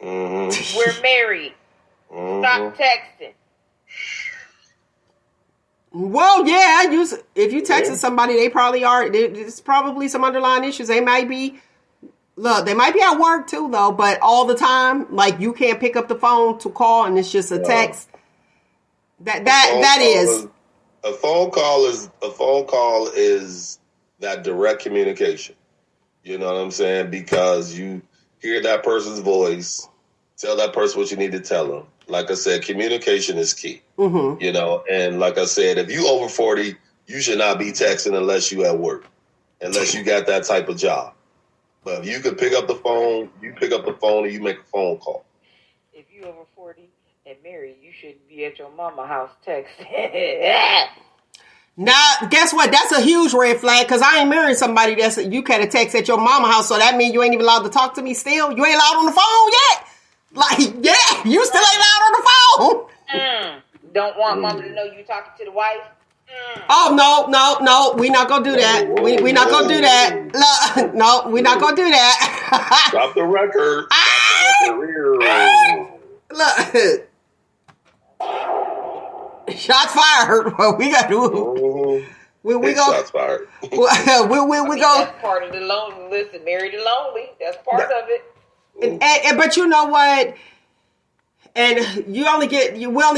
Mm-hmm. We're married. Mm-hmm. Stop texting. Well, yeah, if you texting somebody, they probably are. There's probably some underlying issues. They might be at work too, though. But all the time, like you can't pick up the phone to call, and it's just a text. That is a phone call is that direct communication. You know what I'm saying? Because you hear that person's voice, tell that person what you need to tell them. Like I said, communication is key. Mm-hmm. You know, and like I said, if you over 40, you should not be texting unless you at work, unless you got that type of job. But if you could pick up the phone, you pick up the phone and you make a phone call. If you over 40 and married, you shouldn't be at your mama house texting. Now, guess what? That's a huge red flag because I ain't married somebody that's you can't text at your mama house, so that means you ain't even allowed to talk to me still. You ain't allowed on the phone yet. Like, yeah, you still ain't allowed on the phone. Don't want mama to know you talking to the wife. Oh, no. We not going to do that. We not going to do that. No, we not going to do that. Stop the record. Look. Shots fired. Well, we got to... We go. Shots fired. we go. That's part of the lonely. Listen, married and lonely. That's part of it. But you know what? And we only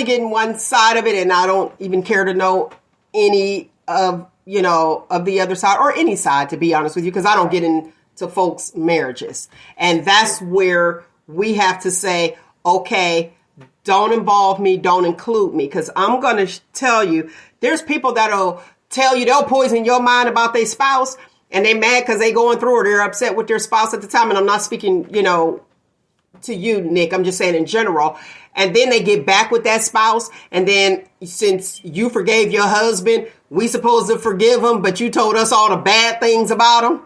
getting one side of it, and I don't even care to know any of the other side or any side, to be honest with you, because I don't get into folks' marriages, and that's where we have to say, okay, don't involve me, don't include me, because I'm going to tell you, there's people that'll tell you they'll poison your mind about their spouse. And they mad because they going through or they're upset with their spouse at the time. And I'm not speaking, to you, Nick. I'm just saying in general. And then they get back with that spouse. And then since you forgave your husband, we supposed to forgive him, but you told us all the bad things about him.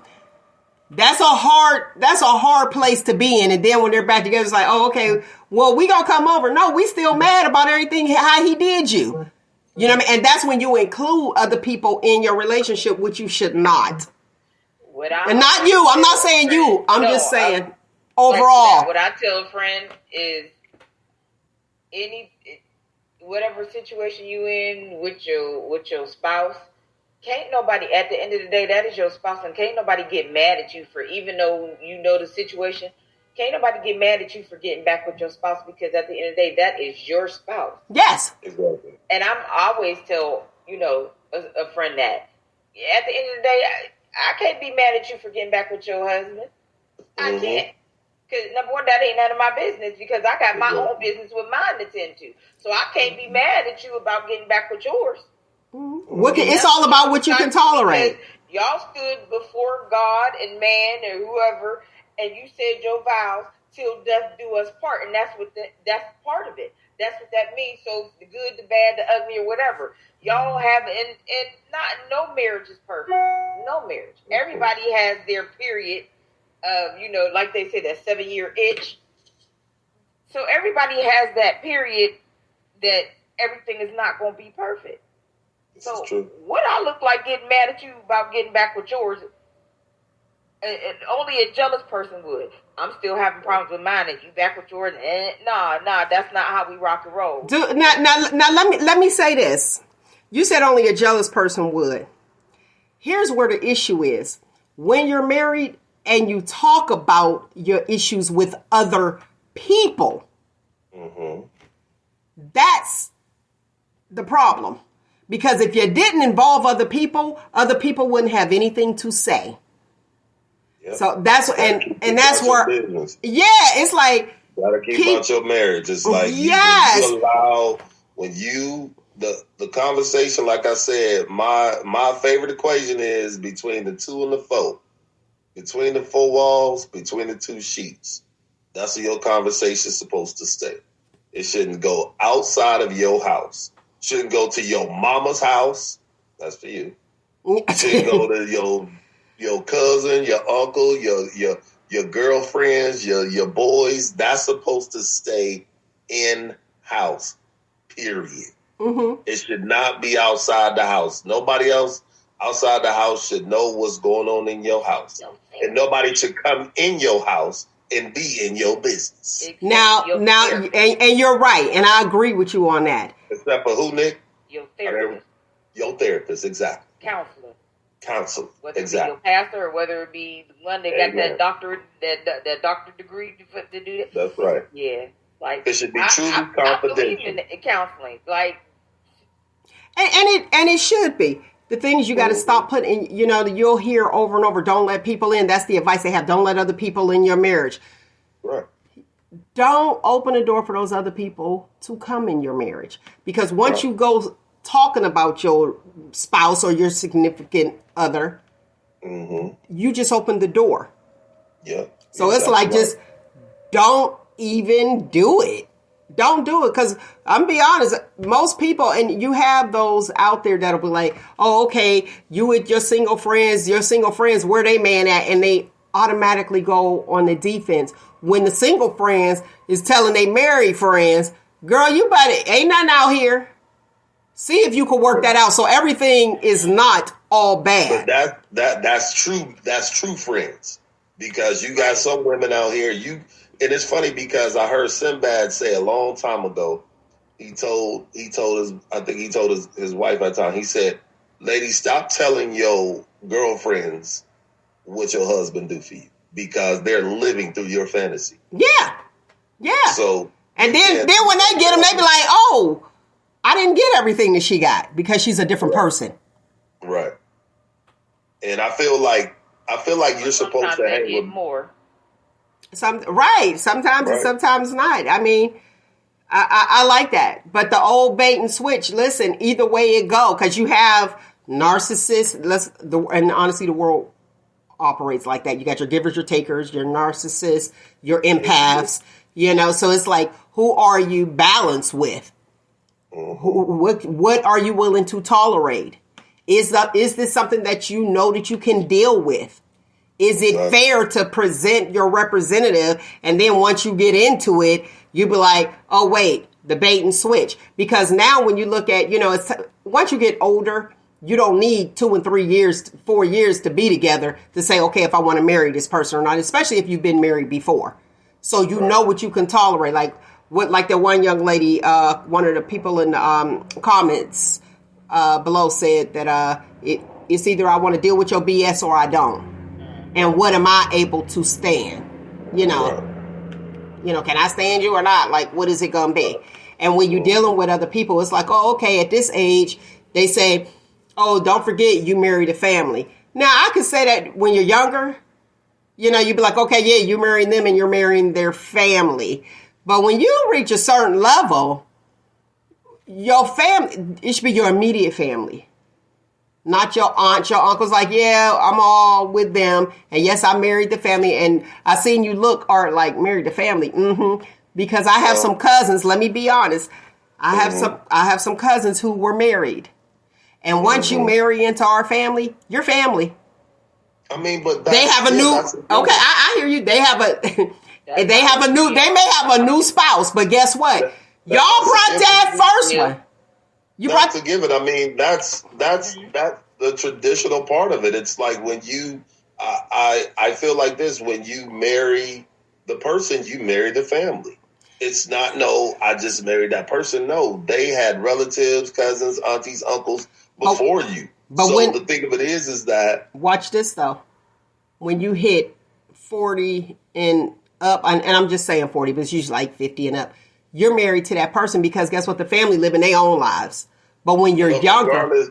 That's a hard place to be in. And then when they're back together, it's like, oh, okay, well, we gonna come over. No, we still mad about everything, how he did you. You know what I mean? And that's when you include other people in your relationship, which you should not. And not you. I'm not saying you. I'm just saying overall. What I tell a friend is whatever situation you in with your spouse, can't nobody, at the end of the day, that is your spouse, and can't nobody get mad at you for, even though you know the situation, can't nobody get mad at you for getting back with your spouse, because at the end of the day, that is your spouse. Yes. Exactly. And I always tell, a friend that at the end of the day, I can't be mad at you for getting back with your husband. I can't. Because, number one, that ain't none of my business, because I got my own business with mine to tend to. So I can't be mad at you about getting back with yours. It's all about what you can tolerate. Y'all stood before God and man or whoever, and you said your vows till death do us part. And that's part of it. That's what that means. So the good, the bad, the ugly, or whatever. Y'all have, and no marriage is perfect. No marriage. Everybody has their period of, like they say, that 7-year itch. So everybody has that period that everything is not going to be perfect. So what I look like getting mad at you about getting back with yours? Only a jealous person would. I'm still having problems with mine, and you back with yours. Nah, that's not how we rock and roll. Now, let me say this. You said only a jealous person would. Here's where the issue is. When you're married and you talk about your issues with other people, that's the problem. Because if you didn't involve other people wouldn't have anything to say. Yep. So that's and that's where it's like gotta keep out your marriage. It's like you allow when you the conversation, like I said, my favorite equation is between the 2 and the 4. Between the 4 walls, between the 2 sheets. That's where your conversation's supposed to stay. It shouldn't go outside of your house. Shouldn't go to your mama's house. That's for you. Shouldn't go to your cousin, your uncle, your girlfriends, your boys. That's supposed to stay in house. Period. It should not be outside the house. Nobody else outside the house should know what's going on in your house. And nobody should come in your house and be in your business. Now, and you're right, and I agree with you on that. Except for who, Nick? Your therapist. Your therapist, exactly. Counselor. Whether exactly. it be your pastor or whether it be the one that got that doctorate, that doctorate degree to do that. That's right. Yeah. Like, it should be truly confidential. I believe in counseling. Like, and it should be. The things you got to stop putting, you'll hear over and over, don't let people in. That's the advice they have. Don't let other people in your marriage. Right. Don't open the door for those other people to come in your marriage. Because once you go talking about your spouse or your significant other, you just opened the door. Yeah. So it's like, just don't even do it. Don't do it, because I'm be honest, most people, and you have those out there that'll be like, oh, okay, you with your single friends, where they man at? And they automatically go on the defense. When the single friends is telling they married friends, girl, you better, ain't nothing out here. See if you can work that out. So everything is not all bad. But that's true. That's true friends. Because you got some women out here, and it's funny because I heard Sinbad say a long time ago, he told his wife at the time, he said, ladies, stop telling your girlfriends what your husband do for you, because they're living through your fantasy. Yeah. So, and then when they get them, they be like, oh, I didn't get everything that she got because she's a different person. Right. And I feel like you're supposed to hang with more. Sometimes and sometimes not. I mean, I like that. But the old bait and switch, listen, either way it go, because you have narcissists, and honestly the world operates like that. You got your givers, your takers, your narcissists, your empaths, so it's like, who are you balanced with? What are you willing to tolerate? Is this something that you know that you can deal with? Is it fair to present your representative, and then once you get into it, you be like, oh, wait, the bait and switch? Because now when you look at, once you get older, you don't need 2 and 3 years, 4 years to be together to say, okay, if I want to marry this person or not, especially if you've been married before. So you know what you can tolerate. Like the one young lady, one of the people in the comments below said that it's either I want to deal with your BS or I don't. And what am I able to stand? Can I stand you or not? Like, what is it going to be? And when you're dealing with other people, it's like, oh, okay, at this age, they say, oh, don't forget you married a family. Now, I could say that when you're younger, you'd be like, okay, yeah, you're marrying them and you're marrying their family. But when you reach a certain level, your family, it should be your immediate family. Not your aunt, your uncle's like, yeah, I'm all with them. And yes, I married the family. And I seen you look or like married the family. Because I have some cousins. Let me be honest. I have some cousins who were married. And once you marry into our family, your family. I mean, but they have a new. Okay, I hear you. They may have a new spouse, but guess what? Y'all brought that first one. Not to give it. I mean, that's the traditional part of it. It's like when I feel like this: when you marry the person, you marry the family. It's not I just married that person. No, they had relatives, cousins, aunties, uncles before you. But so the thing of it is that watch this though. When you hit 40 and up, and I'm just saying 40, but it's usually like 50 and up, you're married to that person because guess what? The family living their own lives. But when you're younger,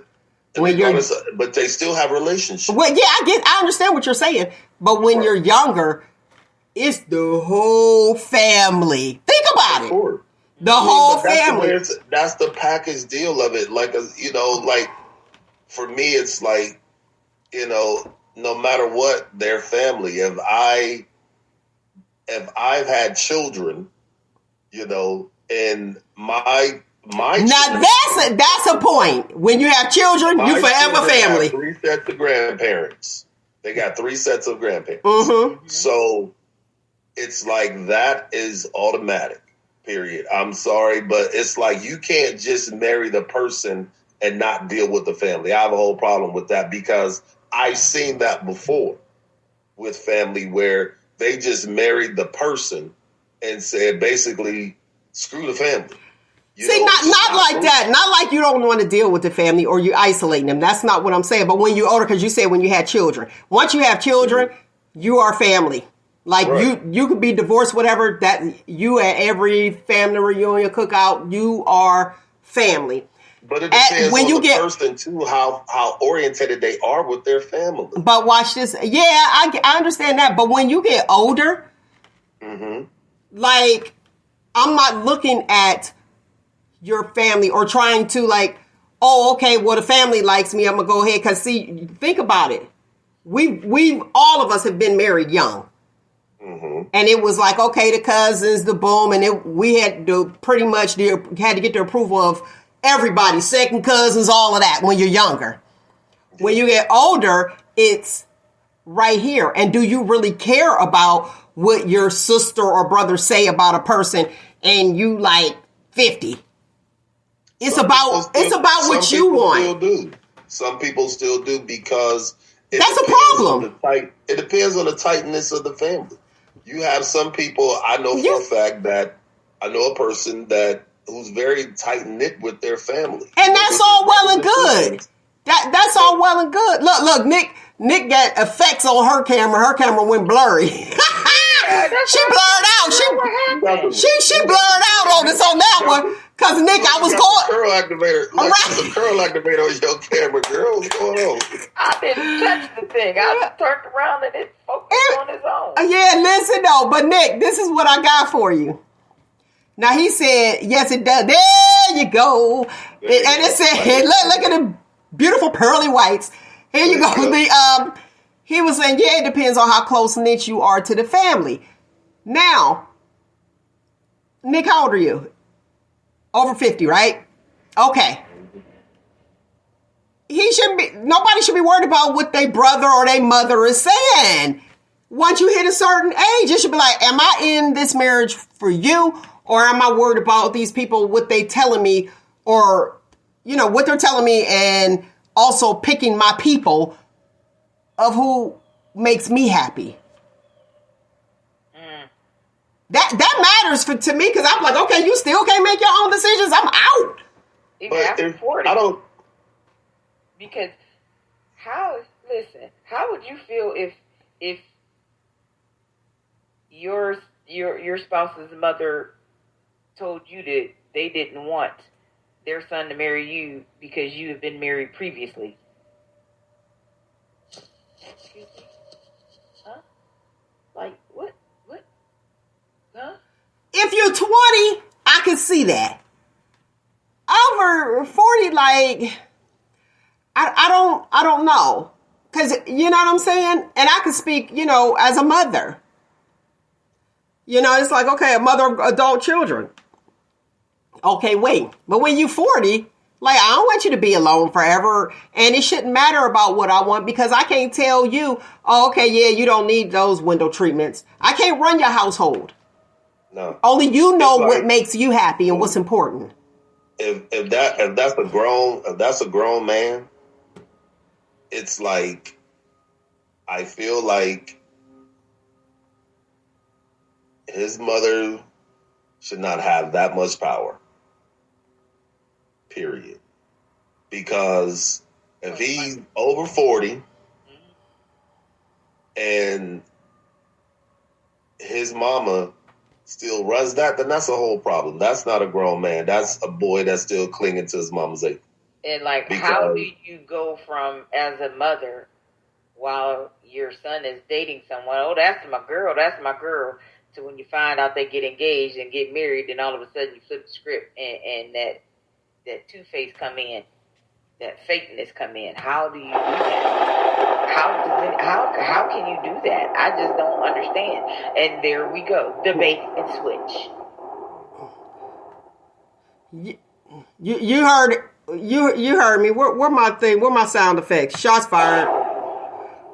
but they still have relationships. Well, yeah, I understand what you're saying. But when you're younger, it's the whole family. Think about it. The whole family. That's the package deal of it. Like, like for me, it's like, no matter what, their family. If I've had children, and my now that's a point. When you have children, you forever family. Have 3 sets of grandparents. They got 3 sets of grandparents. Mm-hmm. So it's like that is automatic. Period. I'm sorry, but it's like you can't just marry the person and not deal with the family. I have a whole problem with that because I've seen that before with family where they just married the person and said basically screw the family. See, not like that. Not like you don't want to deal with the family or you isolating them. That's not what I'm saying. But when you're older, because you said when you had children. Once you have children, you are family. Like you could be divorced, whatever. That you at every family reunion, cookout, you are family. But it depends on the person too, how oriented they are with their family. But watch this. Yeah, I understand that. But when you get older, like I'm not looking at your family or trying to like, oh, okay, well, the family likes me. I'm going to go ahead. Because see, think about it. We all of us have been married young. And it was like, okay, the cousins, the boom. And we had to pretty much had to get the approval of everybody, second cousins, all of that when you're younger. When you get older, it's right here. And do you really care about what your sister or brother say about a person and you like 50? It's about what you want. Still do. Some people still do because that's a problem. It depends on the tightness of the family. You have some people I know for a fact that I know a person who's very tight knit with their family, and that's all well and good. That's all well and good. Look, Nick got effects on her camera. Her camera went blurry. She blurred out. She blurred out on this on that one. Cause Nick, I was caught. Curl activator. There's a curl activator on your camera, girl. What's going on? I didn't touch the thing. I just turned around and it focused on its own. Yeah, listen though, but Nick, this is what I got for you. Now he said, yes, it does. There you go. It said, look at the beautiful pearly whites. Here you go. He was saying, yeah, it depends on how close knit you are to the family. Now, Nick, how old are you? Over 50, right? Okay. Nobody should be worried about what their brother or their mother is saying. Once you hit a certain age, it should be like, am I in this marriage for you? Or am I worried about these people, what they telling me, or, what they're telling me, and also picking my people of who makes me happy. That matters to me because I'm like, okay, you still can't make your own decisions. I'm out. Even after 40. I don't. Because how would you feel if your spouse's mother told you that they didn't want their son to marry you because you have been married previously? Huh? Like what? Huh? If you're 20, I can see that. Over 40, like I don't know. Cause you know what I'm saying? And I can speak, as a mother. It's like, okay, a mother of adult children. Okay, wait. But when you're 40, like, I don't want you to be alone forever. And it shouldn't matter about what I want because I can't tell you, oh, okay, yeah, you don't need those window treatments. I can't run your household. No. Only you know what makes you happy and what's important. If that's a grown man, it's like I feel like his mother should not have that much power. Period. Because if he's over 40 and his mama still runs that, then that's a whole problem. That's not a grown man. That's a boy that's still clinging to his mama's ankle. And how do you go from, as a mother, while your son is dating someone, oh, that's my girl, to when you find out they get engaged and get married, then all of a sudden you flip the script and that two-face come in, that fakeness come in. How do you do that? How can you do that? I just don't understand. And there we go, debate and switch. You heard you heard me. Where my thing? Where my sound effects? Shots fired.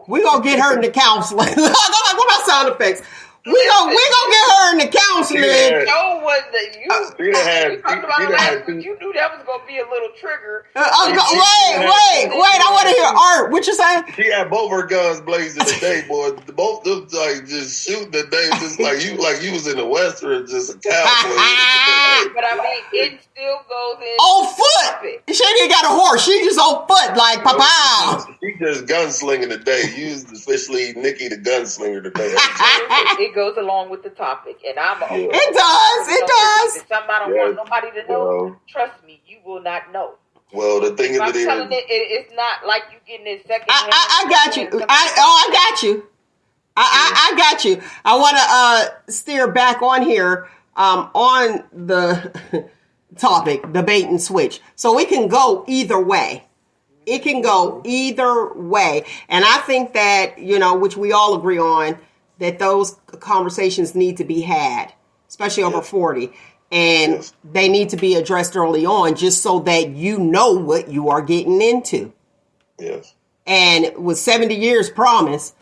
We gonna get her into counseling. Where my sound effects? We gonna get her into counseling. No, was that you? You knew that was gonna be a little trigger. Wait! I want to hear Art. What you say? She had both her guns blazing today, boy. Both them like just shooting the day, just like you was in the Western, just a cowboy. But I mean, it still goes in on foot. She didn't got a horse. She just on foot, like pow. She just gunslinging today. You officially Nikki the gunslinger today. It goes along with the topic, and I'm. It does. If somebody don't want nobody to know, trust me, you will not know. Well, the thing is, I'm telling it's not like you getting it second. I got you. I got you. I got you. I want to steer back on here on the topic, debate and switch. So we can go either way. It can go either way. And I think that, which we all agree on, that those conversations need to be had, especially over 40. And they need to be addressed early on just so that you know what you are getting into. Yes. And with 70 years promise,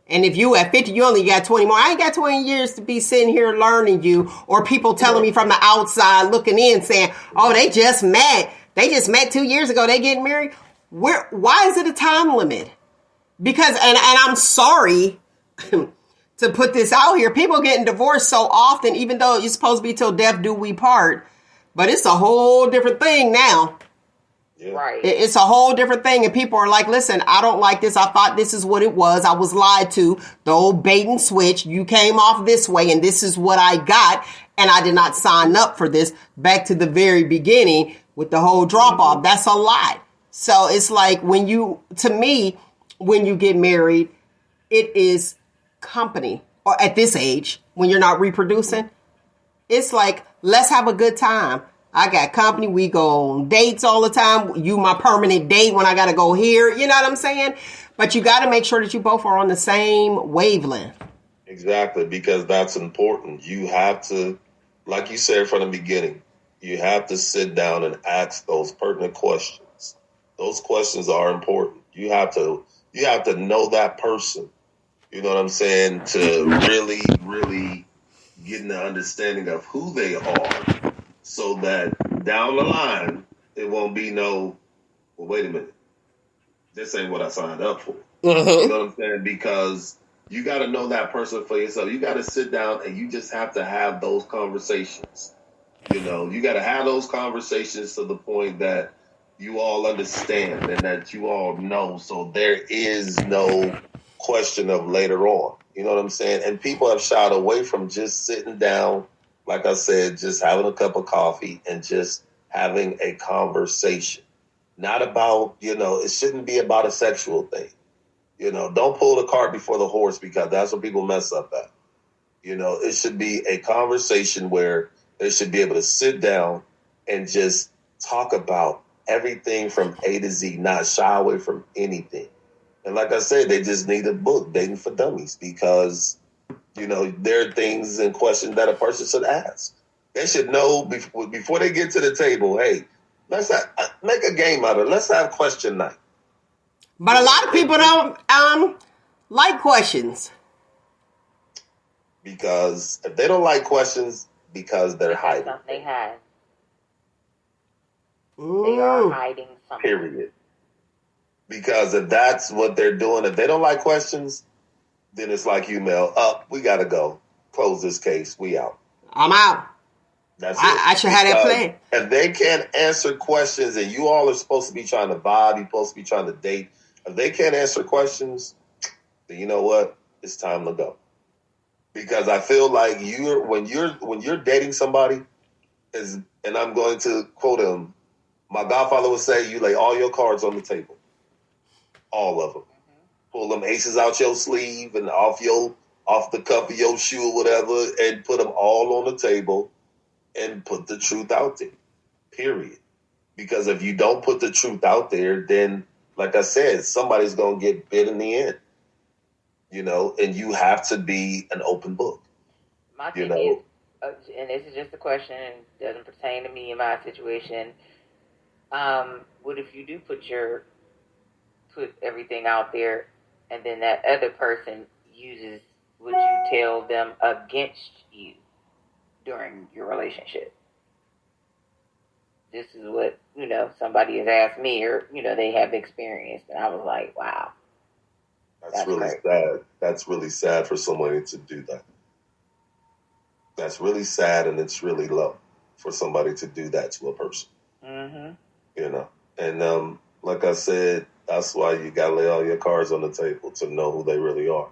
and if you at 50, you only got 20 more. I ain't got 20 years to be sitting here learning you, or people telling me from the outside looking in saying, oh, they just met. They just met 2 years ago. They getting married. Why is it a time limit? Because, and I'm sorry to put this out here, people getting divorced so often, even though you're supposed to be till death do we part, but it's a whole different thing now. Yeah. Right. It's a whole different thing. And people are like, listen, I don't like this. I thought this is what it was. I was lied to. The old bait and switch. You came off this way and this is what I got. And I did not sign up for this. Back to the very beginning with the whole drop off. That's a lie. So it's like when you get married, it is company, or at this age, when you're not reproducing, it's like, let's have a good time. I got company. We go on dates all the time. You my permanent date when I got to go here. You know what I'm saying? But you got to make sure that you both are on the same wavelength. Exactly, because that's important. You have to, like you said from the beginning, you have to sit down and ask those pertinent questions. Those questions are important. You have to know that person. You know what I'm saying? To really, really get an understanding of who they are, so that down the line, it won't be well, wait a minute. This ain't what I signed up for. Mm-hmm. You know what I'm saying? Because you got to know that person for yourself. You got to sit down and you just have to have those conversations. You got to have those conversations to the point that you all understand and that you all know. So there is no question of later on. You know what I'm saying? And people have shied away from just sitting down, like I said, just having a cup of coffee and just having a conversation. Not about, it shouldn't be about a sexual thing. Don't pull the cart before the horse, because that's what people mess up at. It should be a conversation where they should be able to sit down and just talk about everything from A to Z, not shy away from anything. And like I said, they just need a book, Dating for Dummies, because, there are things and questions that a person should ask. They should know before they get to the table, hey, let's make a game out of it. Let's have question night. But a lot of people don't like questions. Because if they don't like questions, because they're hiding. They hide. Ooh. They are hiding something. Period. Because if that's what they're doing, if they don't like questions, then it's like you, Mel, up, we got to go. Close this case. We out. I'm out. That's it. I should have that plan. If they can't answer questions and you all are supposed to be trying to vibe, you're supposed to be trying to date. If they can't answer questions, then you know what? It's time to go. Because I feel like when you're dating somebody, and I'm going to quote him, my godfather would say, you lay all your cards on the table. All of them. Pull them aces out your sleeve and off the cuff of your shoe or whatever, and put them all on the table and put the truth out there. Period. Because if you don't put the truth out there, then, like I said, somebody's going to get bit in the end. And you have to be an open book. My thing is, and this is just a question, doesn't pertain to me in my situation. What if you do put everything out there, and then that other person uses what you tell them against you during your relationship? This is what, somebody has asked me, or, they have experienced. And I was like, wow. That's really sad. That's really sad for somebody to do that. That's really sad, and it's really low for somebody to do that to a person. Mm-hmm. And like I said, that's why you got to lay all your cards on the table to know who they really are.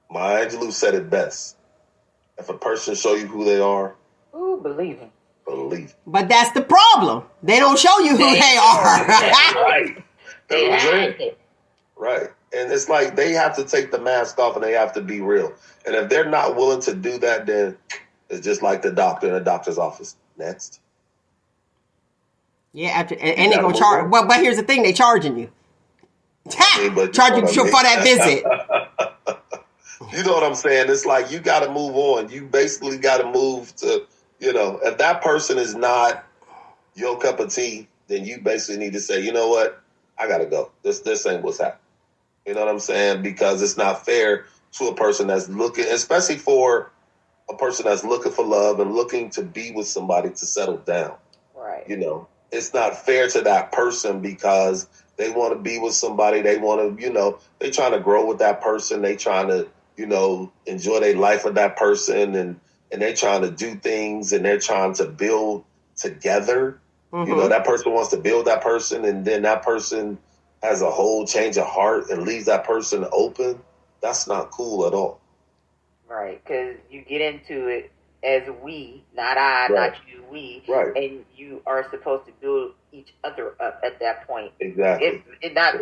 Maya Angelou said it best. If a person show you who they are, believe them. Believe them. But that's the problem. They don't show you who they are. Right. They hide it. Right. And it's like they have to take the mask off and they have to be real. And if they're not willing to do that, then it's just like the doctor in the doctor's office. Next. Yeah, and they're going to charge. Well, but here's the thing. They're charging you. Charge you for that visit. You know what I'm saying? It's like you got to move on. You basically got to move to, if that person is not your cup of tea, then you basically need to say, you know what? I got to go. This ain't what's happening. You know what I'm saying? Because it's not fair to a person that's looking, especially for a person that's looking for love and looking to be with somebody to settle down. Right. It's not fair to that person because they want to be with somebody. They want to, they trying to grow with that person. They trying to, enjoy their life with that person, and they trying to do things, and they're trying to build together. Mm-hmm. That person wants to build that person, and then that person has a whole change of heart and leaves that person open. That's not cool at all. Right, because you get into it as we, not I, right. Not you, we. Right. And you are supposed to build each other up at that point. Exactly. It's not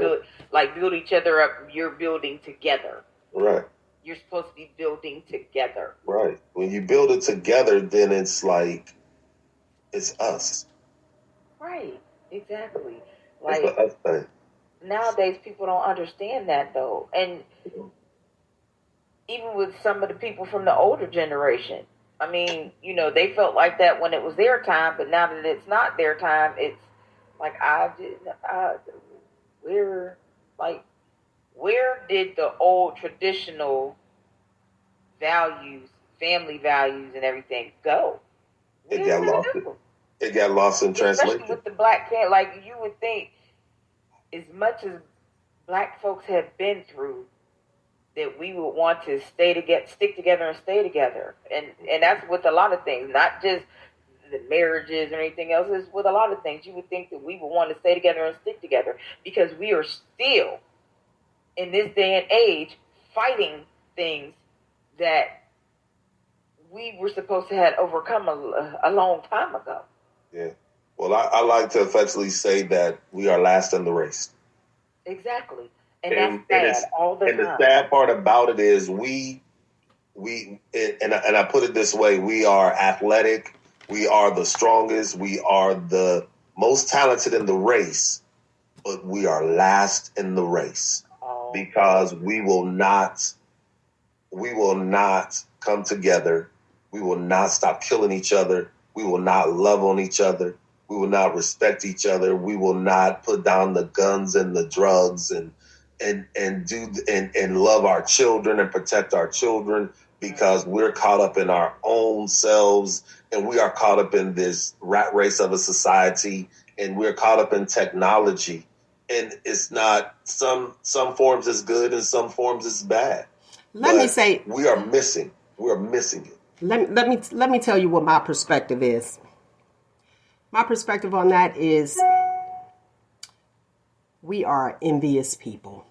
build each other up, you're building together. Right. You're supposed to be building together. Right. When you build it together, then it's like, it's us. Right. Exactly. It's the us thing. Nowadays, people don't understand that, though. And even with some of the people from the older generation, I mean, they felt like that when it was their time, but now that it's not their time, it's like, where did the old traditional values, family values and everything go? It got lost. It got lost in translation. Especially with the black family, like you would think, as much as black folks have been through, that we would want to stick together and stay together. And that's with a lot of things, not just the marriages or anything else. It's with a lot of things. You would think that we would want to stay together and stick together because we are still, in this day and age, fighting things that we were supposed to have overcome a long time ago. Yeah. Well, I like to affectionately say that we are last in the race. Exactly. And that's sad all the time. And the sad part about it is I put it this way, we are athletic, we are the strongest, we are the most talented in the race, but we are last in the race because we will not come together. We will not stop killing each other. We will not love on each other. We will not respect each other. We will not put down the guns and the drugs and love our children and protect our children because we're caught up in our own selves and we are caught up in this rat race of a society and we're caught up in technology and it's not, some forms is good and some forms is bad. Let me say, we are missing it. Let me tell you what my perspective is. My perspective on that is we are envious people.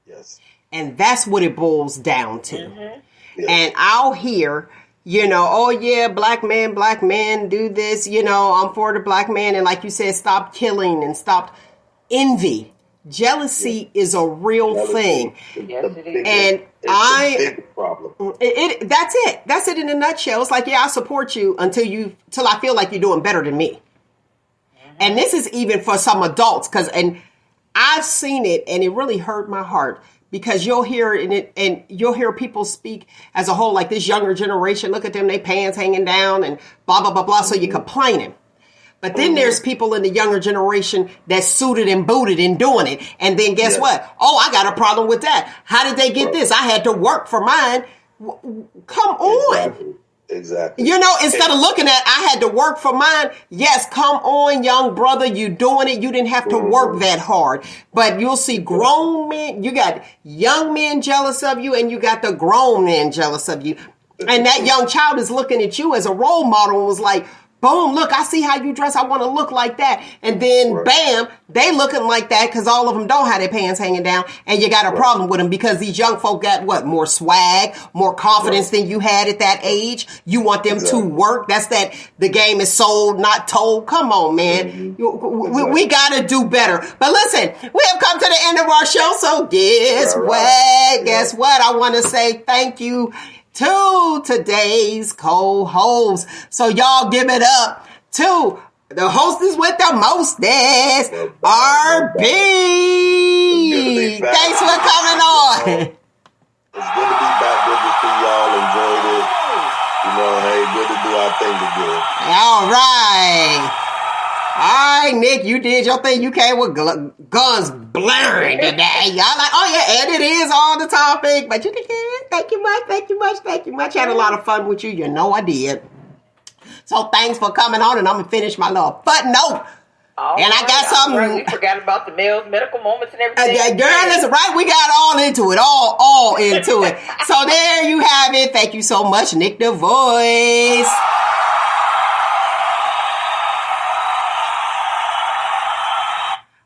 Yes. And that's what it boils down to. Mm-hmm. Yes. And I'll hear, oh yeah, black man do this, I'm for the black man. And like you said, stop killing and stop envy. Jealousy is a real thing. Yes, it is. And it's a big problem. That's it. That's it in a nutshell. It's like, yeah, I support you till I feel like you're doing better than me. Mm-hmm. And this is even for some adults, and I've seen it, and it really hurt my heart, because you'll hear it, and you'll hear people speak as a whole, like this younger generation. Look at them, they pants hanging down and blah blah blah blah. So you're complaining. But then there's people in the younger generation that's suited and booted and doing it. And then guess what? Oh, I got a problem with that. How did they get this? I had to work for mine. Come on. Exactly. Instead of looking at, I had to work for mine. Yes, come on, young brother. You doing it. You didn't have to work that hard. But you'll see grown men. You got young men jealous of you, and you got the grown men jealous of you. And that young child is looking at you as a role model and was like, boom, look, I see how you dress. I want to look like that. And then, bam, they looking like that because all of them don't have their pants hanging down. And you got a problem with them because these young folk got what? More swag, more confidence than you had at that age. You want them to work. That's that the game is sold, not told. Come on, man. We got to do better. But listen, we have come to the end of our show. So guess what? Guess what? I want to say thank you to today's co-host. So y'all give it up to the hostess with the mostest, RB. Thanks for coming on. It's good to be back. Good to see y'all. Enjoyed it. Hey, good to do our thing again. All right. All right, Nyk, you did your thing. You came with guns blaring today. Y'all like, oh yeah, and it is on the topic. But you did good. Thank you much. Had a lot of fun with you. I did. So thanks for coming on, and I'm going to finish my little footnote. I got something. We forgot about the male's medical moments and everything. Girl, listen, right? We got all into it. All into it. So there you have it. Thank you so much, Nyk the Voice.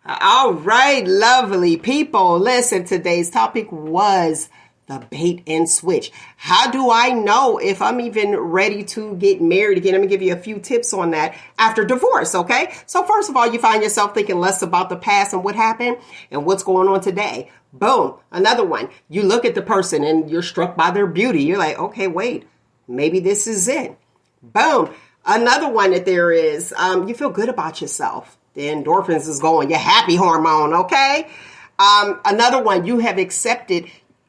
All right, lovely people. Listen, today's topic was the bait and switch. How do I know if I'm even ready to get married again? Let me give you a few tips on that after divorce, okay? So first of all, you find yourself thinking less about the past and what happened and what's going on today. Boom. Another one. You look at the person and you're struck by their beauty. You're like, okay, wait, maybe this is it. Boom. Another one that there is, you feel good about yourself. The endorphins is going, your happy hormone, okay? Another one, you have accepted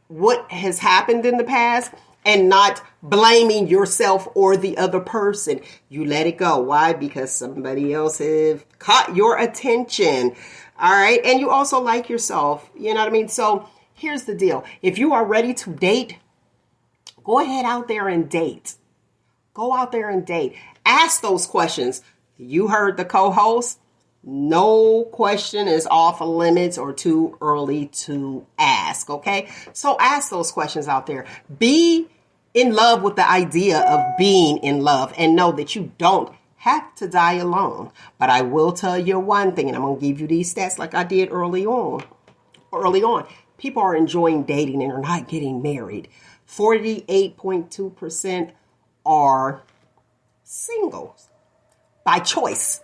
what has happened in the past and not blaming yourself or the other person. You let it go. Why? Because somebody else has caught your attention. All right. And you also like yourself. You know what I mean? So here's the deal. If you are ready to date, go ahead out there and date. Go out there and date. Ask those questions. You heard the co-host. No question is off limits or too early to ask, okay? So ask those questions out there. Be in love with the idea of being in love and know that you don't have to die alone. But I will tell you one thing, and I'm going to give you these stats like I did early on. People are enjoying dating and are not getting married. 48.2% are singles by choice.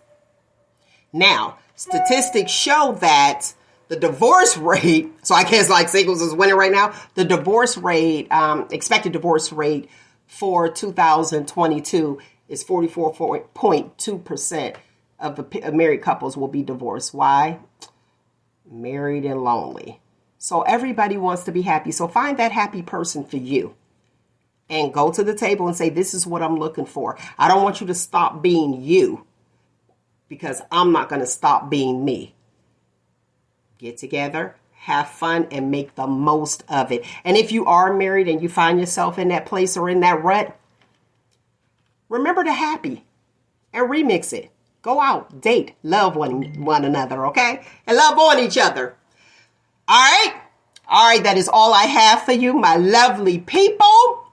Now, statistics show that the divorce rate, so I guess like singles is winning right now, the divorce rate, expected divorce rate for 2022 is 44.2% of the married couples will be divorced. Why? Married and lonely. So everybody wants to be happy. So find that happy person for you and go to the table and say, this is what I'm looking for. I don't want you to stop being you. Because I'm not going to stop being me. Get together, have fun, and make the most of it. And if you are married and you find yourself in that place or in that rut, remember the happy and remix it. Go out, date, love one another, okay? And love on each other. All right? All right, that is all I have for you, my lovely people.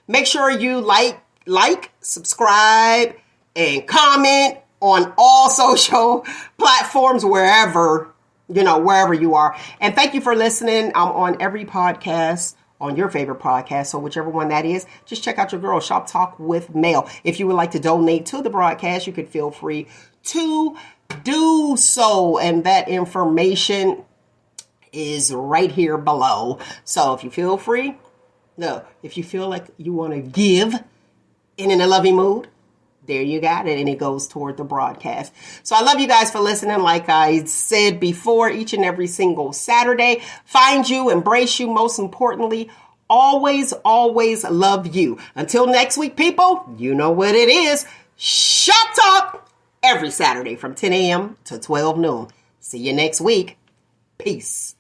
Make sure you like, subscribe, and comment on all social platforms wherever you are. And thank you for listening. I'm on every podcast, on your favorite podcast. So whichever one that is, just check out your girl, Shop Talk with Mel. If you would like to donate to the broadcast, you could feel free to do so. And that information is right here below. So if you feel like you want to give in a loving mood, there you got it. And it goes toward the broadcast. So I love you guys for listening. Like I said before, each and every single Saturday, find you, embrace you. Most importantly, always, always love you. Until next week, people, you know what it is. Shop Talk every Saturday from 10 a.m. to 12 noon. See you next week. Peace.